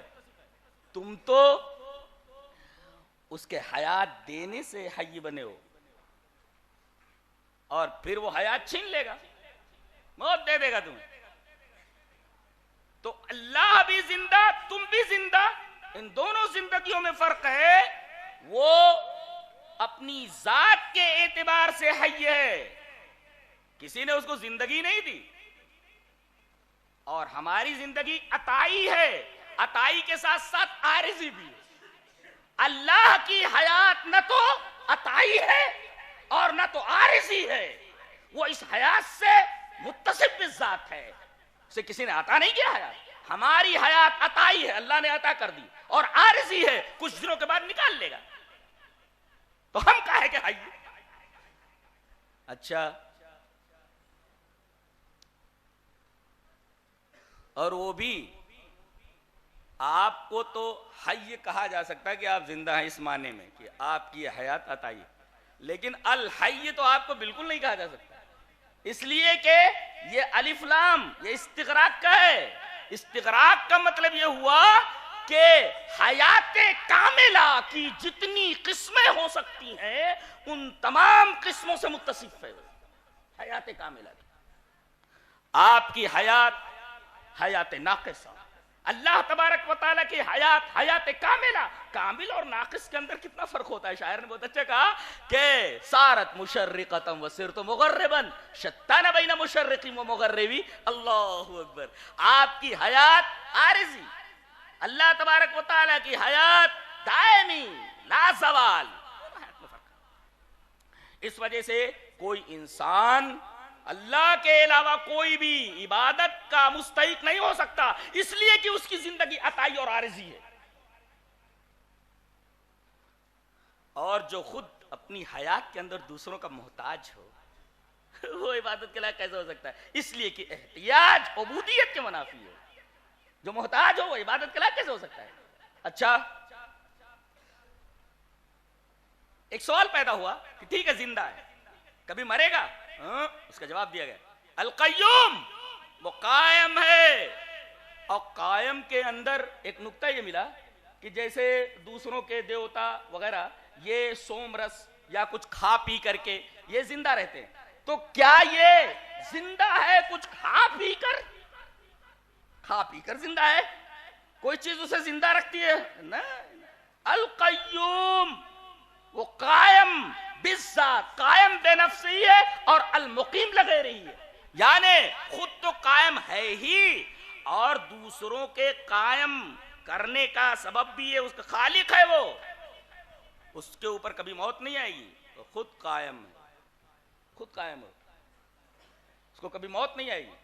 Speaker 1: تم تو اس کے حیات دینے سے حی بنے ہو، اور پھر وہ حیات چھین لے گا، موت دے دے گا تمہیں۔ تو اللہ بھی زندہ، تم بھی زندہ، ان دونوں زندگیوں میں فرق ہے، وہ اپنی ذات کے اعتبار سے حی ہے، کسی نے اس کو زندگی نہیں دی، اور ہماری زندگی عطائی ہے، عطائی کے ساتھ ساتھ عارضی بھی ہے۔ اللہ کی حیات نہ تو عطائی ہے اور نہ تو عارضی ہے، وہ اس حیات سے متصف بالذات ہے، اسے کسی نے عطا نہیں کیا حیات۔ ہماری حیات عطائی ہے، اللہ نے عطا کر دی، اور عارضی ہے، کچھ دنوں کے بعد نکال لے گا، تو ہم کہے کہ حی۔ اچھا، اور وہ بھی آپ کو تو حی کہا جا سکتا ہے کہ آپ زندہ ہیں اس معنی میں کہ آپ کی حیات عطائی ہے، لیکن الحی تو آپ کو بالکل نہیں کہا جا سکتا، اس لیے کہ یہ الف لام یہ استغراق کا ہے۔ استغراق کا مطلب یہ ہوا کہ حیات کاملہ کی جتنی قسمیں ہو سکتی ہیں ان تمام قسموں سے متصف ہے حیات کاملہ کی۔ آپ کی حیات حیات ناقصہ، اللہ تبارک و تعالیٰ کی حیات حیات کاملہ۔ کامل اور ناقص کے اندر کتنا فرق ہوتا ہے، شاعر نے بہت اچھا کہا کہ سارت مشرقۃ وصرت مغربا شتان بین مشرق و مغربی، اللہ اکبر۔ آپ کی حیات عارضی، اللہ تبارک و تعالیٰ کی حیات دائمی لا زوال۔ اس وجہ سے کوئی انسان اللہ کے علاوہ کوئی بھی عبادت کا مستحق نہیں ہو سکتا، اس لیے کہ اس کی زندگی عطائی اور عارضی ہے۔ اور جو خود اپنی حیات کے اندر دوسروں کا محتاج ہو وہ عبادت کے لائق کیسے ہو سکتا ہے؟ اس لیے کہ احتیاج عبودیت کے منافی ہے، جو محتاج ہو وہ عبادت کے لائق کیسے ہو سکتا ہے؟ اچھا، ایک سوال پیدا ہوا کہ ٹھیک ہے زندہ ہے، کبھی مرے گا؟ اس کا جواب دیا گیا القیوم، وہ قائم ہے۔ اور قائم کے اندر ایک نقطہ یہ ملا کہ جیسے دوسروں کے دیوتا وغیرہ یہ سوم رس یا کچھ کھا پی کر کے یہ زندہ رہتے ہیں، تو کیا یہ زندہ ہے کچھ کھا پی کر؟ کھا پی کر زندہ ہے؟ کوئی چیز اسے زندہ رکھتی ہے؟ نہیں۔ القیوم، وہ قائم بالذات، قائم بے نفسی ہے، اور المقیم لگے رہی ہے، یعنی خود تو قائم ہے ہی اور دوسروں کے قائم کرنے کا سبب بھی ہے، اس کا خالق ہے، وہ اس کے اوپر کبھی موت نہیں آئے گی، تو خود قائم ہے، خود قائم ہے، اس کو کبھی موت نہیں آئے گی۔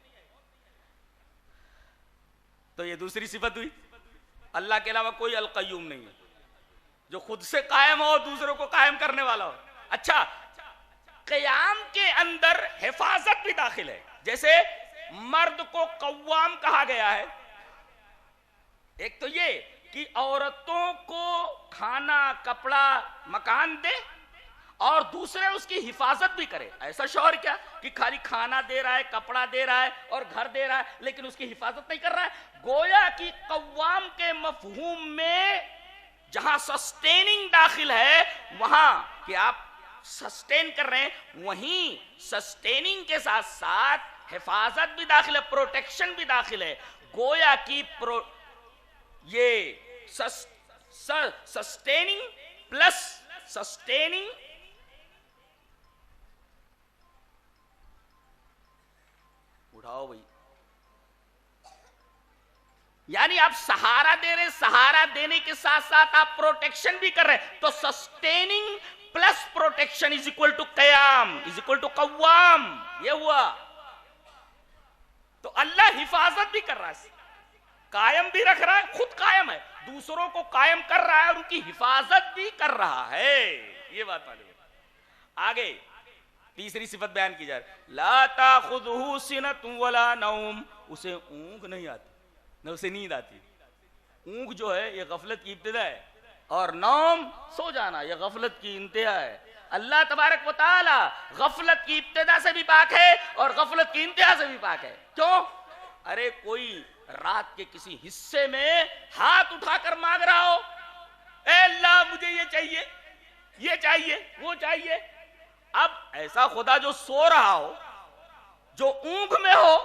Speaker 1: تو یہ دوسری صفت ہوئی، اللہ کے علاوہ کوئی القیوم نہیں ہے جو خود سے قائم ہو دوسروں کو قائم کرنے والا ہو۔ اچھا، قیام کے اندر حفاظت بھی داخل ہے، جیسے مرد کو قوام کہا گیا ہے، ایک تو یہ کہ عورتوں کو کھانا کپڑا مکان دے اور دوسرے اس کی حفاظت بھی کرے۔ ایسا شوہر کیا کہ خالی کھانا دے رہا ہے، کپڑا دے رہا ہے اور گھر دے رہا ہے لیکن اس کی حفاظت نہیں کر رہا ہے۔ گویا کہ قوام کے مفہوم میں جہاں سسٹیننگ داخل ہے، وہاں کہ آپ سسٹین کر رہے ہیں، وہیں سسٹیننگ کے ساتھ ساتھ حفاظت بھی داخل ہے، پروٹیکشن بھی داخل ہے۔ گویا کی یہ سسٹیننگ پلس سسٹیننگ اٹھاؤ بھائی، یعنی آپ سہارا دے رہے، سہارا دینے کے ساتھ ساتھ آپ پروٹیکشن بھی کر رہے، تو sustaining plus protection is equal to قیام از اکول ٹو قوام، یہ ہوا۔ تو اللہ حفاظت بھی کر رہا ہے، قائم بھی رکھ رہا ہے، خود قائم ہے، دوسروں کو قائم کر رہا ہے اور ان کی حفاظت بھی کر رہا ہے، یہ بات معلوم ہے۔ آگے تیسری صفت بیان کی جا رہی لا تاخذہ سنۃ ولا نوم، اسے اونگ نہیں آتی نہ اسے نیند آتی. اونگ جو ہے یہ غفلت کی ابتدا ہے اور نوم سو جانا یہ غفلت کی انتہا ہے. اللہ تبارک و تعالی غفلت کی ابتدا سے بھی پاک ہے اور غفلت کی انتہا سے بھی پاک ہے. کیوں؟ ارے کوئی رات کے کسی حصے میں ہاتھ اٹھا کر مانگ رہا ہو اے اللہ مجھے یہ چاہیے یہ چاہیے وہ چاہیے. اب ایسا خدا جو سو رہا ہو جو اونگ میں ہو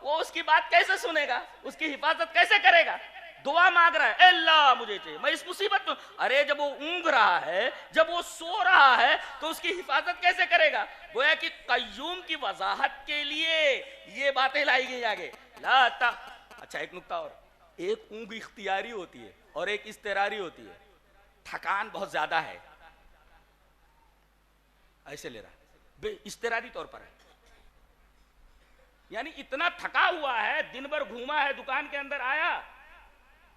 Speaker 1: وہ اس کی بات کیسے سنے گا؟ اس کی حفاظت کیسے کرے گا؟ دعا مانگ رہا ہے اے اللہ مجھے چاہیے میں اس مصیبت میں. ارے جب وہ اونگ رہا ہے جب وہ سو رہا ہے تو اس کی حفاظت کیسے کرے گا؟ گویا کہ قیوم کی وضاحت کے لیے یہ باتیں لائی گئی آگے. اچھا ایک نکتہ اور، ایک اونگ اختیاری ہوتی ہے اور ایک اضطراری ہوتی ہے. تھکان بہت زیادہ ہے ایسے لے رہا ہے اضطراری طور پر ہے، یعنی اتنا تھکا ہوا ہے دن بھر گھوما ہے دکان کے اندر آیا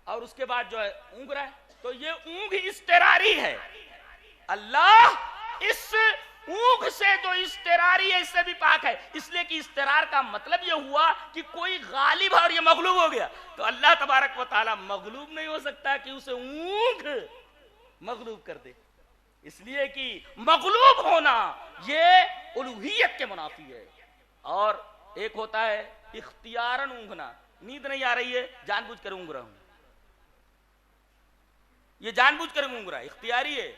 Speaker 1: اور اس کے بعد جو ہے اونگ رہا ہے تو یہ اونگ اضطراری ہے. اللہ اس اونگ سے جو اضطراری ہے اس سے بھی پاک ہے، اس لیے کہ اضطرار کا مطلب یہ ہوا کہ کوئی غالب ہے اور یہ مغلوب ہو گیا. تو اللہ تبارک و تعالی مغلوب نہیں ہو سکتا کہ اسے اونگ مغلوب کر دے، اس لیے کہ مغلوب ہونا یہ الوہیت کے منافی ہے. اور ایک ہوتا ہے اختیاراً اونگنا، نیند نہیں آ رہی ہے جان بوجھ کر اونگ رہا ہوں، یہ جان بوجھ کر اونگ رہا ہے اختیاری ہے.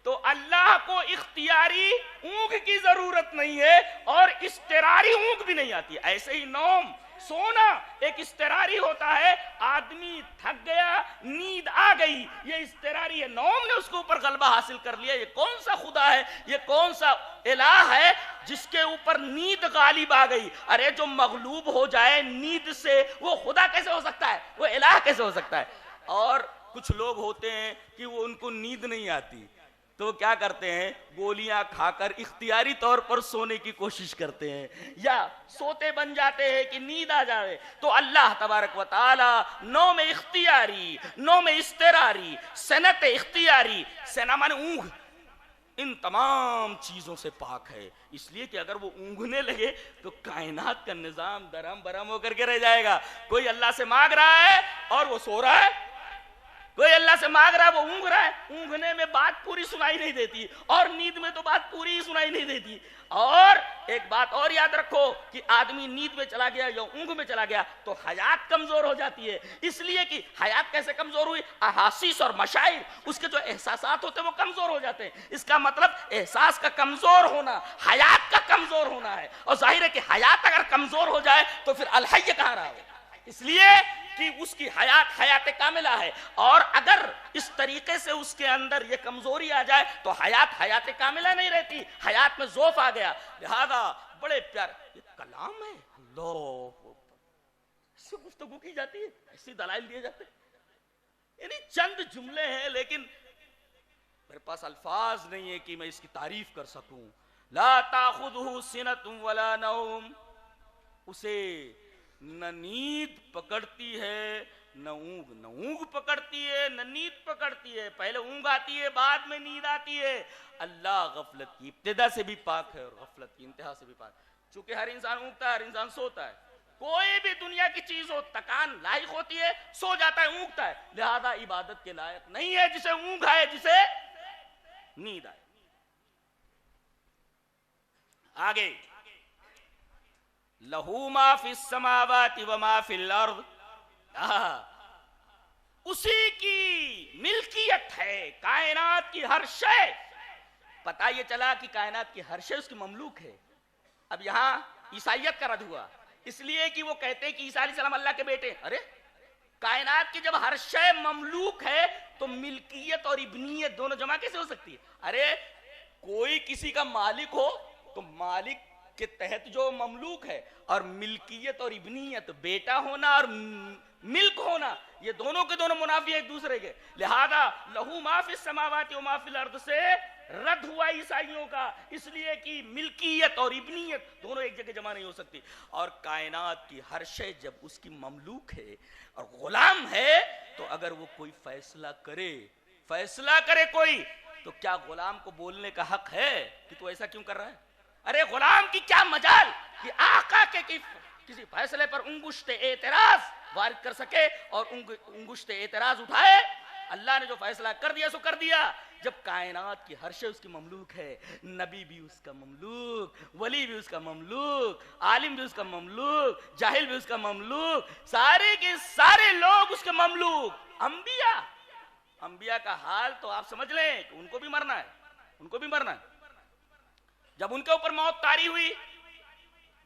Speaker 1: تو اللہ کو اختیاری اونگ کی ضرورت نہیں ہے اور اضطراری اونگ بھی نہیں آتی. ایسے ہی نوم سونا ایک اضطراری ہوتا ہے، آدمی تھک گیا نیند آ گئی یہ اضطراری ہے، نوم نے اس کے اوپر غلبہ حاصل کر لیا. یہ کون سا خدا ہے یہ کون سا الہ ہے جس کے اوپر نیند غالب آ گئی؟ ارے جو مغلوب ہو جائے نیند سے وہ خدا کیسے ہو سکتا ہے؟ وہ الہ کیسے ہو سکتا ہے؟ اور کچھ لوگ ہوتے ہیں کہ وہ ان کو نیند نہیں آتی تو کیا کرتے ہیں گولیاں کھا کر اختیاری طور پر سونے کی کوشش کرتے ہیں یا سوتے بن جاتے ہیں کہ نیند آ جائے. تو اللہ تبارک و تعالی نوم اختیاری، نوم اضطراری، سنت اختیاری، سنا مانے اونگ، ان تمام چیزوں سے پاک ہے. اس لیے کہ اگر وہ اونگنے لگے تو کائنات کا نظام درہم برہم ہو کر کے رہ جائے گا. کوئی اللہ سے مانگ رہا ہے اور وہ سو رہا ہے، کوئی اللہ سے مانگ رہا ہے وہ اونگ رہا ہے. اونگنے میں بات پوری سنائی نہیں دیتی اور نیند میں تو بات پوری ہی سنائی نہیں دیتی. اور ایک بات اور یاد رکھو کہ آدمی نیند میں چلا گیا یا اونگ میں چلا گیا تو حیات کمزور ہو جاتی ہے. اس لیے کہ حیات کیسے کمزور ہوئی؟ احاسیس اور مشاعر، اس کے جو احساسات ہوتے ہیں وہ کمزور ہو جاتے ہیں. اس کا مطلب احساس کا کمزور ہونا حیات کا کمزور ہونا ہے. اور ظاہر ہے کہ حیات اگر کمزور ہو جائے تو پھر الحی کہاں رہا ہے؟ اس لیے کہ اس کی حیات کاملہ ہے. اور اگر اس طریقے سے اس کے اندر یہ کمزوری آ جائے تو حیات کاملہ نہیں رہتی، حیات میں ضعف آ گیا. لہذا بڑے پیارے یہ کلام ہے، اللہ اس سے گفتگو کی جاتی ہے، ایسی دلائل دیے جاتے ہیں. یعنی چند جملے ہیں لیکن میرے پاس الفاظ نہیں ہے کہ میں اس کی تعریف کر سکوں. لا تاخذہ سنۃ ولا نوم، اسے نہ نیند پکڑتی ہے نہ اونگ پکڑتی ہے نہ نیند پکڑتی ہے. پہلے اونگ آتی ہے بعد میں نیند آتی ہے. اللہ غفلت کی ابتدا سے بھی پاک ہے اور غفلت کی انتہا سے بھی پاک. چونکہ ہر انسان اونگتا ہے ہر انسان سوتا ہے، کوئی بھی دنیا کی چیز ہو تکان لائق ہوتی ہے، سو جاتا ہے اونگتا ہے. لہذا عبادت کے لائق نہیں ہے جسے اونگ آئے جسے نیند آئے. آگے لہو ما فی السماوات وما فی الارض، اسی کی ملکیت ہے کائنات کی ہر شے. پتہ یہ چلا کہ کائنات کی ہر شے اس کی مملوک ہے. اب یہاں عیسائیت کا رد ہوا اس لیے کہ وہ کہتے ہیں کہ عیسیٰ علیہ السلام اللہ کے بیٹے. ارے کائنات کی جب ہر شے مملوک ہے تو ملکیت اور ابنیت دونوں جمع کیسے ہو سکتی ہے؟ ارے کوئی کسی کا مالک ہو تو مالک کے تحت جو مملوک ہے، اور ملکیت اور ابنیت بیٹا ہونا اور ملک ہونا یہ دونوں کے دونوں منافی ایک دوسرے کے. لہذا لہو ما فی السماوات و ما فی الارض سے رد ہوا عیسائیوں کا، اس لیے کہ ملکیت اور ابنیت دونوں ایک جگہ جمع نہیں ہو سکتی. اور کائنات کی ہر شے جب اس کی مملوک ہے اور غلام ہے تو اگر وہ کوئی فیصلہ کرے کوئی تو کیا غلام کو بولنے کا حق ہے کہ تو ایسا کیوں کر رہا ہے؟ ارے غلام کی کیا مجال کہ آقا کے کسی فیصلے پر انگشت اعتراض وارد کر سکے اور انگشت اعتراض اٹھائے. اللہ نے جو فیصلہ کر دیا سو کر دیا. جب کائنات کی ہر شے اس کی مملوک ہے، نبی بھی اس کا مملوک، ولی بھی اس کا مملوک، عالم بھی اس کا مملوک، جاہل بھی اس کا مملوک، سارے کے سارے لوگ اس کے مملوک. انبیاء کا حال تو آپ سمجھ لیں کہ ان کو بھی مرنا ہے، ان کو بھی مرنا ہے. جب ان کے اوپر موت طاری ہوئی،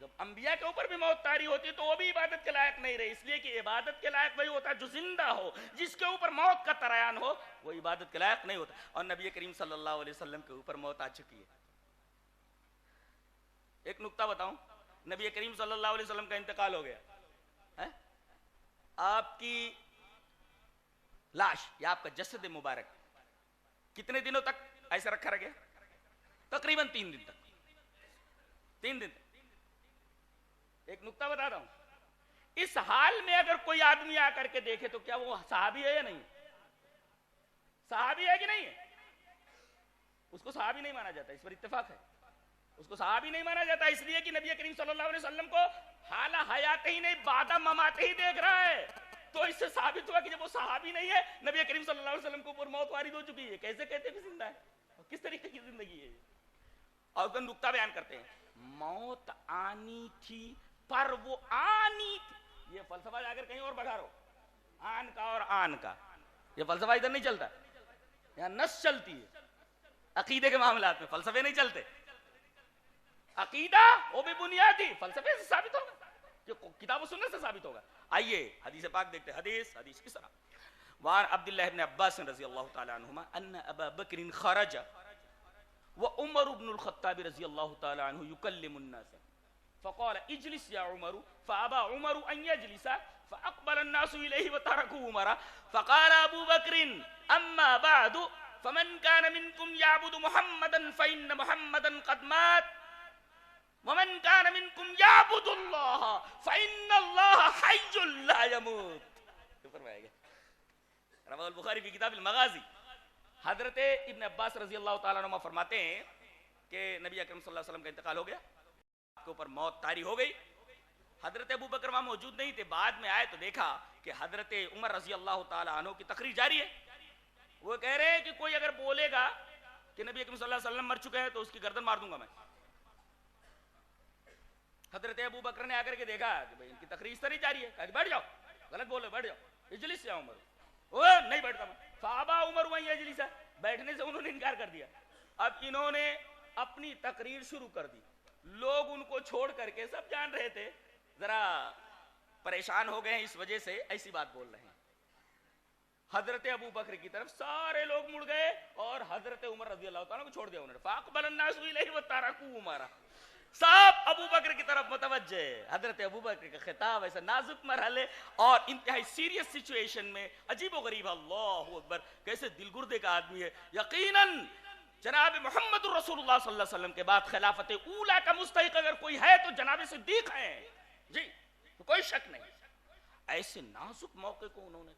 Speaker 1: جب انبیاء کے اوپر بھی موت طاری ہوتی تو وہ بھی عبادت کے لائق نہیں رہے، اس لیے کہ عبادت کے لائق وہی ہوتا ہے جو زندہ ہو، جس کے اوپر موت کا طریان ہو وہ عبادت کے لائق نہیں ہوتا. اور نبی کریم صلی اللہ علیہ وسلم کے اوپر موت آ چکی ہے. ایک نکتہ بتاؤں، نبی کریم صلی اللہ علیہ وسلم کا انتقال ہو گیا، آپ کی لاش یا آپ کا جسد مبارک کتنے دنوں تک ایسے رکھا رہ گیا؟ تقریباً 3 دن تک. 3 دن تک. ایک نکتہ بتا رہا ہوں، اس حال میں اگر کوئی آدمی آ کر کے دیکھے تو کیا وہ صحابی ہے یا نہیں؟ صحابی ہے کہ نہیں ہے؟ اس کو صحابی نہیں مانا جاتا، اس پر اتفاق ہے. اس کو صحابی نہیں مانا جاتا اس لیے کہ نبی کریم صلی اللہ علیہ وسلم کو حالہ حیات ہی نہیں بعد ممات ہی دیکھ رہا ہے. تو اس سے ثابت ہوا کہ جب وہ صحابی نہیں ہے، نبی کریم صلی اللہ علیہ وسلم کو اوپر موت وارد ہو چکی ہے. کیسے کہتے ہیں کہ زندہ ہے؟ کس طریقے کی زندگی ہے؟ اور پھر نکتہ بیان کرتے ہیں، موت آنی تھی پر وہ آنی تھی. یہ فلسفہ جا کر کہیں اور بڑھا رہو، آن کا اور آن کا، یہ فلسفہ ادھر نہیں چلتا. یہاں نس چلتی ہے. عقیدے کے معاملات میں فلسفے نہیں چلتے. عقیدہ وہ بھی بنیادی فلسفے سے ثابت ہوگا، جو کتاب و سنت سے ثابت ہوگا. آئیے حدیث پاک دیکھتے ہیں. حدیث کس طرح؟ وعن عبداللہ ابن عباس رضی اللہ تعالی عنہما ان ابا بکر خرج وعمر بن الخطاب رضی اللہ تعالی عنہ يكلم الناس فقال اجلس يا عمر فابى عمر ان يجلس فاقبل الناس اليه وتركوا عمر فقال ابو بكر اما بعد فمن كان منكم يعبد محمدا فان محمدا قد مات ومن كان منكم يعبد الله فان الله حي لا يموت. رواه البخاری کی کتاب المغازی. حضرت ابن عباس رضی اللہ تعالیٰ عنہ فرماتے ہیں کہ نبی اکرم صلی اللہ علیہ وسلم کا انتقال ہو گیا، آپ کے اوپر موت طاری ہو گئی. حضرت ابو بکر وہاں موجود نہیں تھے. بعد میں آئے تو دیکھا کہ حضرت عمر رضی اللہ تعالیٰ عنہ کی تقریر جاری ہے. وہ کہہ رہے ہیں کہ کوئی اگر بولے گا کہ نبی اکرم صلی اللہ علیہ وسلم مر چکے ہیں تو اس کی گردن مار دوں گا میں. حضرت ابو بکر نے آ کر کے دیکھا کہ بھئی ان کی تقریر اس طرح جاری ہے، کہا کہ بیٹھ جاؤ، غلط بولے، بیٹھ جاؤ. اجلس یا عمر، وہ نہیں بیٹھتا میں. فابا عمر وہیں اجلس ہے، بیٹھنے سے انہوں نے انکار کر دیا. اب انہوں نے اپنی تقریر شروع کر دی. لوگ ان کو چھوڑ کر کے، سب جان رہے تھے ذرا پریشان ہو گئے ہیں اس وجہ سے ایسی بات بول رہے ہیں. حضرت ابو بکر کی طرف سارے لوگ مڑ گئے اور حضرت عمر رضی اللہ تعالیٰ کو چھوڑ دیا انہوں نے. فاقبل الناس الیہ وترکوا عمر، سب ابو بکر کی طرف متوجہ. حضرت ابو بکر کا خطاب ایسا نازک مرحلے اور انتہائی سیریس سچویشن میں، عجیب و غریب. اللہ اکبر، کیسے دل گردے کا آدمی ہے. یقیناً جناب محمد رسول اللہ صلی اللہ علیہ وسلم کے بعد خلافت اولا کا مستحق اگر کوئی ہے تو جناب صدیق ہیں. جی تو کوئی شک نہیں. ایسے نازک موقع کو انہوں نے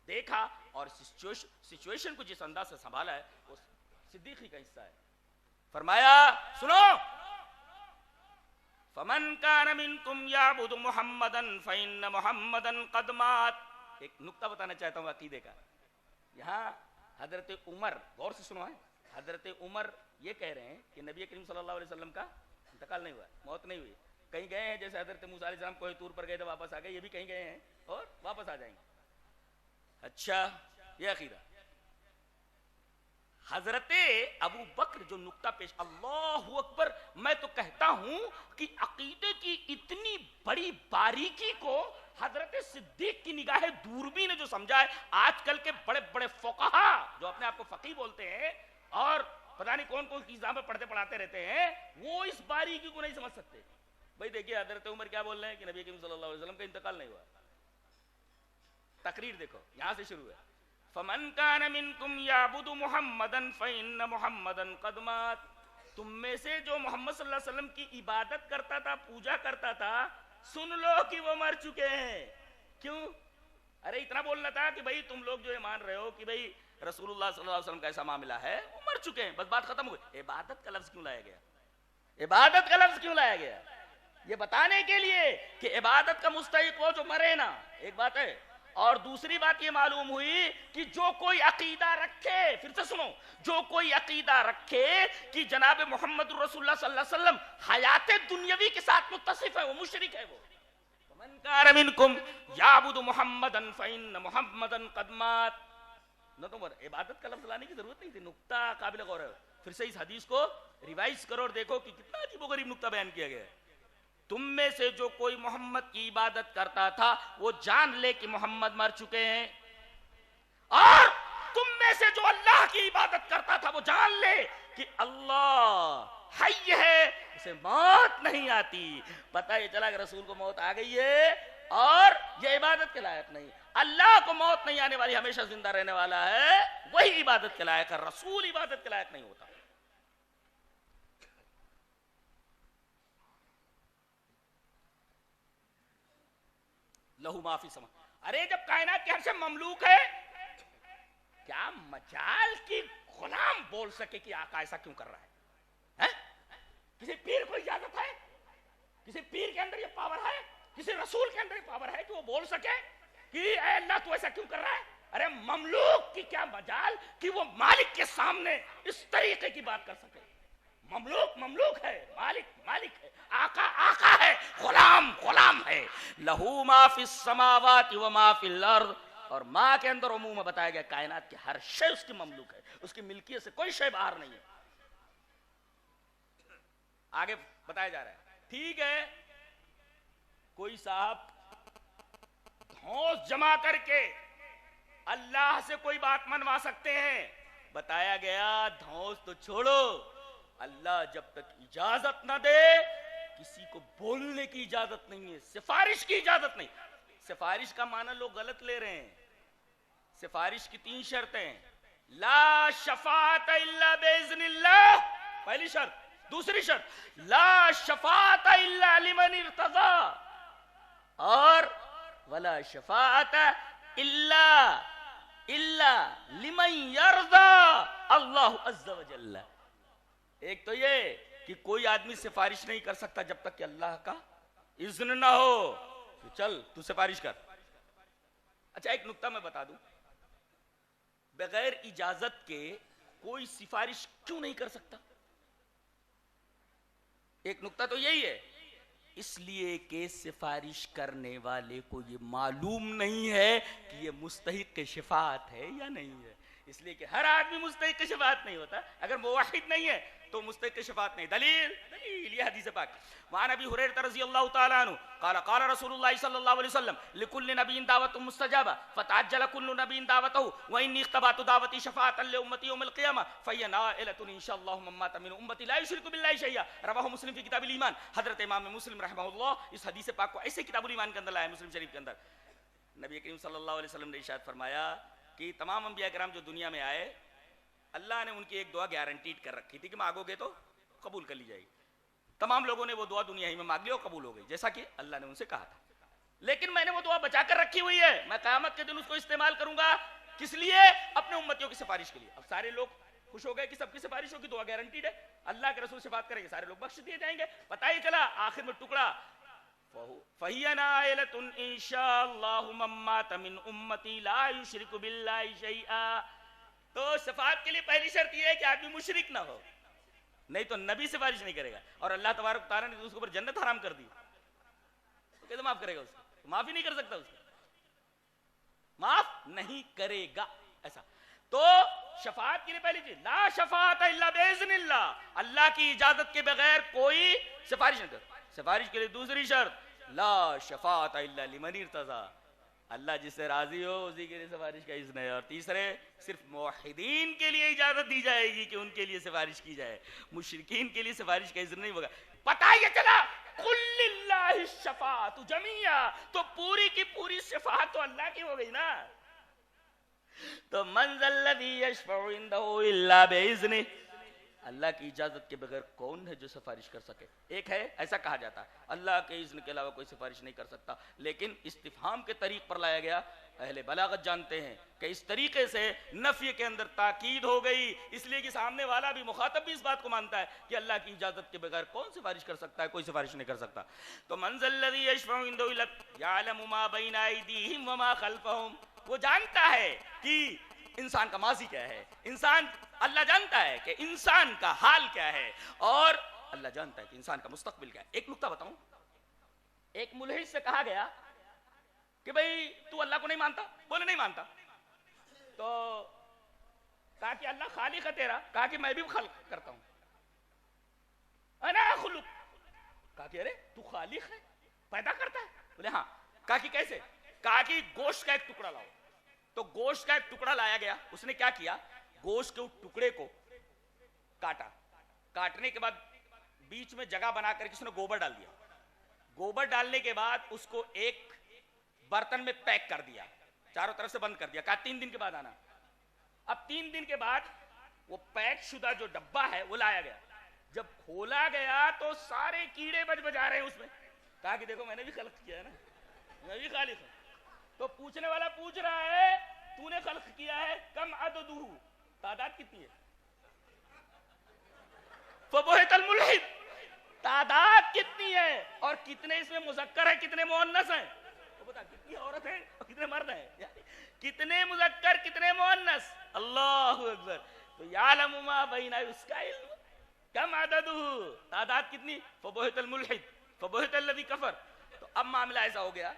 Speaker 1: دیکھا اور سچویشن کو جس انداز سے سنبھالا ہے وہ صدیقی کا حصہ ہے. فرمایا سنو، فمن كان منكم يعبد محمدا فإن محمدا قد مات. ایک نکتہ بتانا چاہتا ہوں عقیدے کا. یہاں حضرت عمر، غور سے سنو ہے، حضرت عمر یہ کہہ رہے ہیں کہ نبی کریم صلی اللہ علیہ وسلم کا انتقال نہیں ہوا، موت نہیں ہوئی. کہیں گئے ہیں جیسے حضرت موسیٰ علیہ السلام کوہ طور پر گئے تھے واپس آ گئے، یہ بھی کہیں گئے ہیں اور واپس آ جائیں گے. اچھا یہ عقیدہ. حضرت ابو بکر جو نکتہ پیش، اللہ اکبر، میں تو کہتا ہوں کہ عقیدے کی اتنی بڑی باریکی کو حضرت صدیق کی نگاہ دوربین نے جو سمجھا ہے. آج کل کے بڑے بڑے فقہا جو اپنے آپ کو فقیہ بولتے ہیں اور پتہ نہیں کون کون کی کتابیں پڑھتے پڑھاتے رہتے ہیں، وہ اس باریکی کو نہیں سمجھ سکتے. بھائی دیکھیے حضرت عمر کیا بول رہے ہیں کہ نبی کریم صلی اللہ علیہ وسلم کا انتقال نہیں ہوا. تقریر دیکھو یہاں سے شروع ہے. فمن كان منكم يعبد محمدا فإن محمدا قد مات. تم میں سے جو محمد صلی اللہ علیہ وسلم کی عبادت کرتا تھا، پوجا کرتا تھا، سن لو کہ وہ مر چکے ہیں. کیوں؟ ارے اتنا بولنا تھا کہ بھئی تم لوگ جو یہ مان رہے ہو کہ بھئی رسول اللہ صلی اللہ علیہ وسلم کا ایسا معاملہ ہے، وہ مر چکے ہیں، بس بات ختم ہو گئی. عبادت کا لفظ کیوں لایا گیا؟ عبادت کا لفظ کیوں لایا گیا؟ یہ بتانے کے لیے کہ عبادت کا مستحق وہ جو مرے نا، ایک بات ہے، اور دوسری بات یہ معلوم ہوئی کہ جو کوئی عقیدہ رکھے، پھر سے سنو، جو کوئی عقیدہ رکھے کہ جناب محمد رسول اللہ صلی اللہ علیہ وسلم حیات دنیاوی کے ساتھ متصف ہے، وہ مشرک ہے۔ وہ من کان منکم یعبد محمدا فإن محمدا قد مات۔ نہ تو عبادت کا لفظ لانے کی ضرورت نہیں تھی، نقطہ قابل غور ہے۔ پھر سے اس حدیث کو ریوائز کرو اور دیکھو کہ کتنا عجیب و غریب نقطہ بیان کیا گیا ہے۔ تم میں سے جو کوئی محمد کی عبادت کرتا تھا وہ جان لے کہ محمد مر چکے ہیں، اور تم میں سے جو اللہ کی عبادت کرتا تھا وہ جان لے کہ اللہ حی ہے، اسے موت نہیں آتی۔ پتہ یہ چلا کہ رسول کو موت آ گئی ہے اور یہ عبادت کے لائق نہیں۔ اللہ کو موت نہیں آنے والی، ہمیشہ زندہ رہنے والا ہے، وہی عبادت کے لائق ہے، رسول عبادت کے لائق نہیں ہوتا۔ لہو ما فی السماء، ارے جب کائنات کے ہر شے مملوک ہے، کیا مجال کی غلام بول سکے کہ آقا ایسا کیوں کر رہا ہے؟ کسی پیر کو اجازت ہے؟ کسی پیر کے اندر یہ پاور ہے؟ کسی رسول کے اندر یہ پاور ہے کہ وہ بول سکے کہ اے اللہ تو ایسا کیوں کر رہا ہے؟ ارے مملوک کی کیا مجال کہ وہ مالک کے سامنے اس طریقے کی بات کر سکے؟ مملوک مملوک ہے، مالک مالک ہے، آقا آقا ہے، غلام غلام ہے۔ لہو ما فی السماوات و ما فی الارض، اور ماں کے اندر عموم میں بتایا گیا کائنات کی ہر شے اس کی مملوک ہے، اس کی ملکیت سے کوئی شے باہر نہیں ہے۔ آگے بتایا جا رہا ہے، ٹھیک ہے کوئی صاحب دھوس جمع کر کے اللہ سے کوئی بات منوا سکتے ہیں، بتایا گیا دھوس تو چھوڑو، اللہ جب تک اجازت نہ دے کسی کو بولنے کی اجازت نہیں ہے، سفارش کی اجازت نہیں۔ سفارش کا معنی لوگ غلط لے رہے ہیں۔ سفارش کی 3 شرطیں، لا شفاعت الا باذن اللہ، پہلی شرط۔ دوسری شرط، لا شفاعت الا لمن ارتضى، اور ولا شفاعت الا لمن يرضى اللہ عز وجل۔ ایک تو یہ کہ کوئی آدمی سفارش نہیں کر سکتا جب تک کہ اللہ کا اذن نہ ہو کہ چل تو سفارش کر۔ اچھا ایک نقطہ میں بتا دوں، بغیر اجازت کے کوئی سفارش کیوں نہیں کر سکتا؟ ایک نقطہ تو یہی ہے، اس لیے کہ سفارش کرنے والے کو یہ معلوم نہیں ہے کہ یہ مستحق شفاعت ہے یا نہیں ہے، اس لیے کہ ہر آدمی مستحق شفاعت نہیں ہوتا۔ اگر موحد نہیں ہے تو مستحق شفاعت نہیں۔ دلیل یہ حدیث پاک، وعن ابی ہریرہ رضی اللہ تعالی عنہ قال قال رسول اللہ صلی اللہ علیہ وسلم لكل نبی دعوت مستجابہ فتعجل كل نبی دعوته وانی اختبأت دعوتی شفاعتا لامتی یوم القیامہ فہی نائلۃ ان شاء اللہ من مات من امتی لا یشرک باللہ شیئا، رواہ مسلم فی کتاب الایمان۔ حضرت امام مسلم رحمہ اللہ اس حدیث پاک کو ایسے کتاب الایمان کے اندر لایا، مسلم شریف کے اندر۔ نبی کریم صلی اللہ علیہ وسلم نے ارشاد فرمایا کہ تمام انبیاء کرام جو دنیا میں آئے، اللہ نے ان کی ایک دعا گارنٹیڈ کر رکھی تھی کہ مانگو گے تو قبول کر لی جائے گی۔ تمام لوگوں نے وہ دعا دنیا ہی میں مانگ لی اور قبول ہو گئی، جیسا کہ اللہ نے ان سے کہا تھا۔ لیکن میں نے وہ دعا بچا کر رکھی ہوئی ہے، میں قیامت کے دن اس کو استعمال کروں گا، کس لیے؟ اپنے امتیوں کی سفارش کے لیے۔ اب سارے لوگ خوش ہو گئے کہ سب کی سفارش ہوگی، دعا گارنٹیڈ ہے، اللہ کے رسول شفاعت کریں گے، سارے لوگ بخش دیے جائیں گے۔ پتہ ہی چلا آخر میں ٹکڑا، فَهِيَ نَائِلَةٌ إِن شَاءَ اللَّهُ مَن مَّاتَ مِنْ أُمَّتِي لَا يُشْرِكُ بِاللَّهِ شَيْئًا۔ تو شفاعت کے لیے پہلی شرط یہ ہے کہ آدمی مشرک نہ ہو، نہیں تو نبی سفارش نہیں کرے گا، اور اللہ تبارک و تعالیٰ نے اس کے اوپر جنت حرام کر دی، تو کیسے معاف کرے گا؟ اس کو معاف ہی نہیں کر سکتا، اس کو معاف نہیں کرے گا ایسا۔ تو شفاعت کے لیے پہلی چیز لا شفاعت الا باذن اللہ، اللہ کی اجازت کے بغیر کوئی سفارش نہیں کرتا۔ سفارش کے لیے دوسری شرط لا شفاعت الا لمن ارتضى، اللہ جس سے راضی ہو اسی کے لیے سفارش کا اذن ہے۔ اور تیسرے صرف موحدین کے لیے اجازت دی جائے گی کہ ان کے لیے سفارش کی جائے، مشرکین کے لیے سفارش کا اذن نہیں ہوگا۔ پتہ یہ چلا قل للہ الشفاعۃ جمیعا، تو پوری کی پوری شفاعت تو اللہ کی ہو گئی نا۔ تو من ذا الذی یشفع عنده الا باذنہ، اللہ کی اجازت کے بغیر کون ہے جو سفارش کر سکے؟ ایک ہے، ایسا کہا جاتا ہے اللہ کے اذن کے علاوہ کوئی سفارش نہیں کر سکتا، لیکن استفہام کے طریق پر لایا گیا۔ اہل بلاغت جانتے ہیں کہ اس طریقے سے نفی کے اندر تاکید ہو گئی، اس لیے کہ سامنے والا بھی، مخاطب بھی اس بات کو مانتا ہے کہ اللہ کی اجازت کے بغیر کون سفارش کر سکتا ہے؟ کوئی سفارش نہیں کر سکتا۔ تو من ذا الذی یشفع عنده الا یعلم ما بین ایدیہم وما خلفہم، وہ جانتا ہے کہ انسان کا ماضی کیا ہے، اللہ جانتا ہے کہ انسان کا حال کیا ہے، اور اللہ جانتا ہے کہ انسان کا مستقبل کیا ہے۔ ایک نکتہ بتاؤں، ایک ملحد سے کہا گیا کہ بھئی تو اللہ کو نہیں مانتا؟ بولے نہیں مانتا۔ تو کہا کہ اللہ خالق ہے تیرا؟ کہا کہ میں بھی خلق کرتا ہوں، انا خلق۔ کہا کہ ارے تو خالق ہے، پیدا کرتا ہے؟ بولے ہاں۔ کہا کہ کیسے؟ کہا کہ گوشت کا ایک ٹکڑا لاؤ۔ تو گوشت کا ایک ٹکڑا لایا گیا، اس نے کیا کیا، گوشت کے ٹکڑے کو کاٹا، کاٹنے کے بعد بیچ میں جگہ بنا کر کسی نے گوبر ڈال دیا، گوبر ڈالنے کے بعد اس کو ایک برتن میں پیک کر دیا، چاروں طرف سے بند کر دیا، کہا 3 دن کے بعد آنا۔ اب 3 دن کے بعد وہ پیک شدہ جو ڈبہ ہے وہ لایا گیا، جب کھولا گیا تو سارے کیڑے بجا رہے ہیں اس میں۔ کہا کہ دیکھو میں نے بھی خلق کیا ہے نا، میں بھی خالق ہوں۔ تو پوچھنے والا پوچھ رہا ہے تو نے خلق کیا ہے، کم عددہ، تعداد کتنی ہے؟ فبہت الملحد، تعداد کتنی ہے اور کتنے اس میں مذکر ہے کتنے مؤنث ہیں؟ تو بتا کتنی عورت ہیں اور کتنے مرد ہیں، کتنے مذکر کتنے مؤنث؟ اللہ اکبر۔ تو یعلم ما بین، اس کا علم، کم عددہ، تعداد کتنی؟ فبہت الملحد، فبہت الذی کفر۔ تو اب معاملہ ایسا ہو گیا،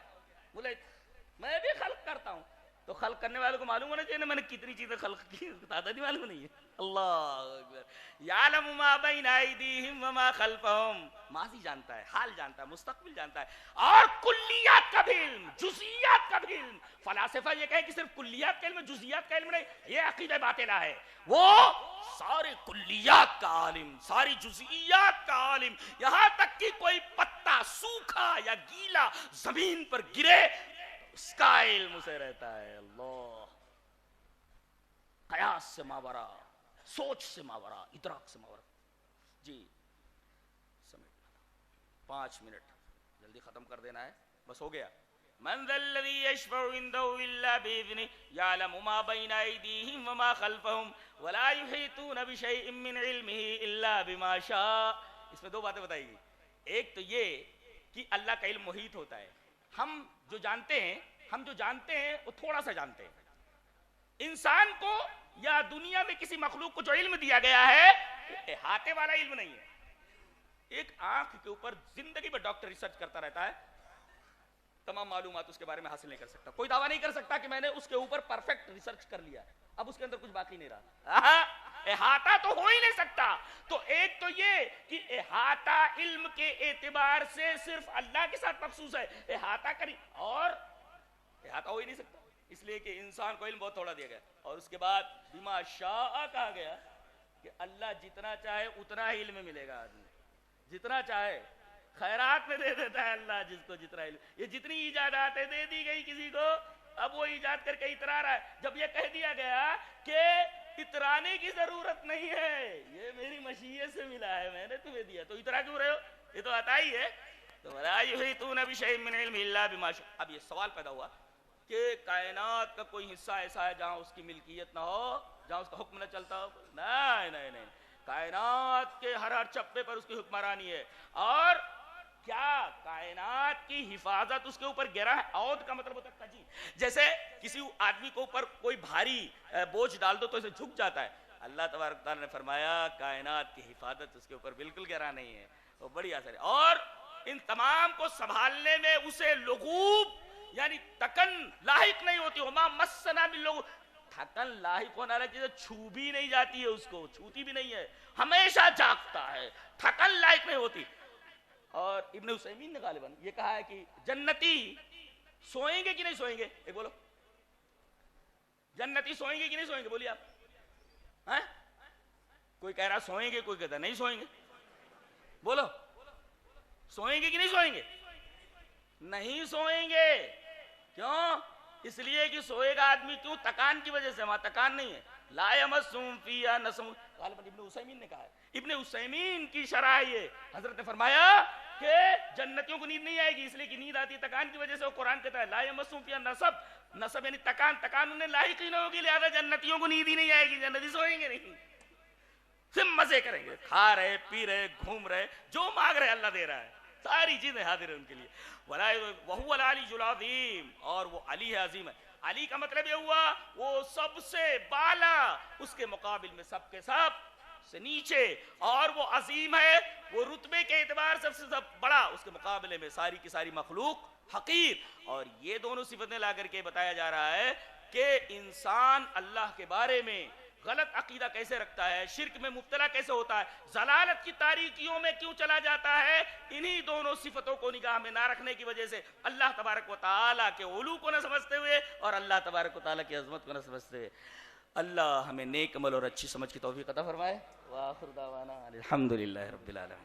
Speaker 1: بولے میں بھی خلق کرتا ہوں، تو خلق کرنے والوں کو معلوم ہونا چاہیے نا میں نے کتنی چیزیں خلق کی، تعداد ہی معلوم نہیں ہے۔ اللہ اکبر۔ یعلم ما بین ایدیہم وما خلفہم، ماضی جانتا ہے، حال جانتا ہے، مستقبل جانتا ہے، اور کلیات کا بھی علم، جزئیات کا بھی علم۔ فلاسفہ یہ کہیں کہ صرف کلیات کا علم، جزئیات کا علم نہیں، یہ عقیدہ باطلہ ہے۔ وہ سارے کلیات کا عالم، ساری جزئیات کا عالم، یہاں تک کہ کوئی پتا سوکھا یا گیلا زمین پر گرے اس کا علم اسے رہتا ہے۔ اللہ، قیاس سے ماورا، سوچ سے ماورا، ادراک سے ماورا۔ جی سمیٹ 5 منٹ جلدی ختم کر دینا ہے، بس ہو گیا۔ من ذا الذی یشفع عنده الا باذنہ یعلم ما بین ایدیہم وما خلفہم ولا یحیطون بشیء من علمہ الا بما شاء۔ اس میں 2 باتیں بتائی گئی، ایک تو یہ کہ اللہ کا علم محیط ہوتا ہے، ہم جو جانتے ہیں وہ تھوڑا سا جانتے ہیں۔ انسان کو یا دنیا میں کسی مخلوق کو جو علم دیا گیا ہے وہ احاطے والا علم نہیں ہے۔ ایک آنکھ کے اوپر زندگی میں ڈاکٹر ریسرچ کرتا رہتا ہے، تمام معلومات اس کے بارے میں حاصل نہیں کر سکتا، کوئی دعویٰ نہیں کر سکتا کہ میں نے اس کے اوپر پرفیکٹ ریسرچ کر لیا ہے، اب اس کے اندر کچھ باقی نہیں رہا۔ احاطہ تو ہو ہی نہیں سکتا۔ تو ایک تو یہ کہ احاطہ علم کے اعتبار سے صرف اللہ کے ساتھ مخصوص ہے، احاطہ کری، اور احاطہ ہو ہی نہیں سکتا، اس لیے کہ انسان کو علم بہت تھوڑا دیا گیا۔ اور اس کے بعد بما شاء کہا گیا کہ اللہ جتنا چاہے اتنا ہی علم ملے گا، آدمی جتنا چاہے خیرات میں دے دیتا ہے اللہ جس کو جتنا علم۔ یہ جتنی ایجاداتیں دے دی گئی کسی کو، اب وہ ایجاد کر کے اترا رہا ہے۔ جب یہ کہہ دیا گیا کہ اترانے کی ضرورت نہیں ہے، یہ میری مشیت سے ملا ہے، میں نے تمہیں دیا، تو اترا کیوں رہے ہو؟ یہ تو عطا ہی ہے۔ تو وَلَا يُحِيطُونَ بِشَيْءٍ مِّنْ عِلْمِهِ إِلَّا بِمَا شَاءَ۔ اب یہ سوال پیدا ہوا کہ کائنات کا کوئی حصہ ایسا ہے جہاں اس کی ملکیت نہ ہو، جہاں اس کا حکم نہ چلتا ہو؟ نہیں، کائنات کے ہر چپے پر اس کی حکمرانی ہے، اور کیا کائنات کی حفاظت اس کے اوپر گرا ہے۔ عود کا مطلب ہوتا ہے کجی، جیسے کسی آدمی کو اوپر کوئی بھاری بوجھ ڈال دو تو اسے جھک جاتا ہے، اللہ تبارک تعالیٰ نے فرمایا کائنات کی حفاظت اس کے اوپر بالکل گرا نہیں ہے، وہ بڑی اثر ہے، اور ان تمام کو سنبھالنے میں اسے لغوب یعنی تکن لاحق نہیں ہوتی۔ وما مسنا من لغوب، تھکن لاحق ہونا رہا چیزیں چھو بھی نہیں جاتی ہے، اس کو چھوتی بھی نہیں ہے، ہمیشہ جاگتا ہے، تھکن لاحق نہیں ہوتی۔ اور ابن عثیمین نے غالباً یہ کہا ہے کہ جنتی سوئیں گے کہ نہیں سوئیں گے؟ ایک بولو، جنتی سوئیں گے کہ نہیں سوئیں گے؟ بولیے آپ، کوئی کہہ رہا سوئیں گے، کوئی کہتا نہیں سوئیں گے، بولو سوئیں گے کہ نہیں سوئیں گے؟ نہیں سوئیں گے، کیوں؟ اس لیے کہ سوئے گا آدمی کیوں؟ تکان کی وجہ سے، وہاں تکان نہیں ہے، لا یمسہم فیہا نصب
Speaker 2: غالباً ابن عثیمین نے کہا ہے، ابن عثیمین کی شرح یہ، حضرت نے فرمایا کہ جنتیوں کو نیند نہیں آئے گی، اس لیے کہ نیند آتی ہے تکان کی وجہ سے، وہ قرآن کہتا ہے لا یمسہم فیہا نصب، نصب یعنی تکان انہیں لاحق ہی نہ ہوگی، لہذا جنتیوں کو نیند ہی نہیں آئے گی، جنتی سوئیں گے نہیں، صرف مزے کریں گے، کھا رہے پی رہے گھوم رہے، جو مانگ رہے اللہ دے رہا ہے، ساری چیزیں حاضر ہیں ان کے لیے، وَهُوَ الْعَلِيُّ الْعَظِيمُ، اور وہ علی ہے، عظیم ہے۔ علی کا مطلب یہ ہوا وہ سب سے بالا، اس کے مقابل میں سب کے سب سے نیچے، اور وہ عظیم ہے، وہ رتبے کے اعتبار سب سے بڑا، اس کے مقابلے میں ساری کی ساری مخلوق حقیر۔ اور یہ دونوں صفتیں لا کر کے بتایا جا رہا ہے کہ انسان اللہ کے بارے میں غلط عقیدہ کیسے رکھتا ہے، شرک میں مبتلا کیسے ہوتا ہے، ضلالت کی تاریکیوں میں کیوں چلا جاتا ہے، انہی دونوں صفتوں کو نگاہ میں نہ رکھنے کی وجہ سے اللہ تبارک و تعالیٰ کے علو کو نہ سمجھتے ہوئے اور اللہ تبارک و تعالیٰ کی عظمت کو نہ سمجھتے ہوئے، اللہ ہمیں نیک عمل اور اچھی سمجھ کی توفیق عطا فرمائے۔ وآخر دعوانا الحمدللہ رب العالمین۔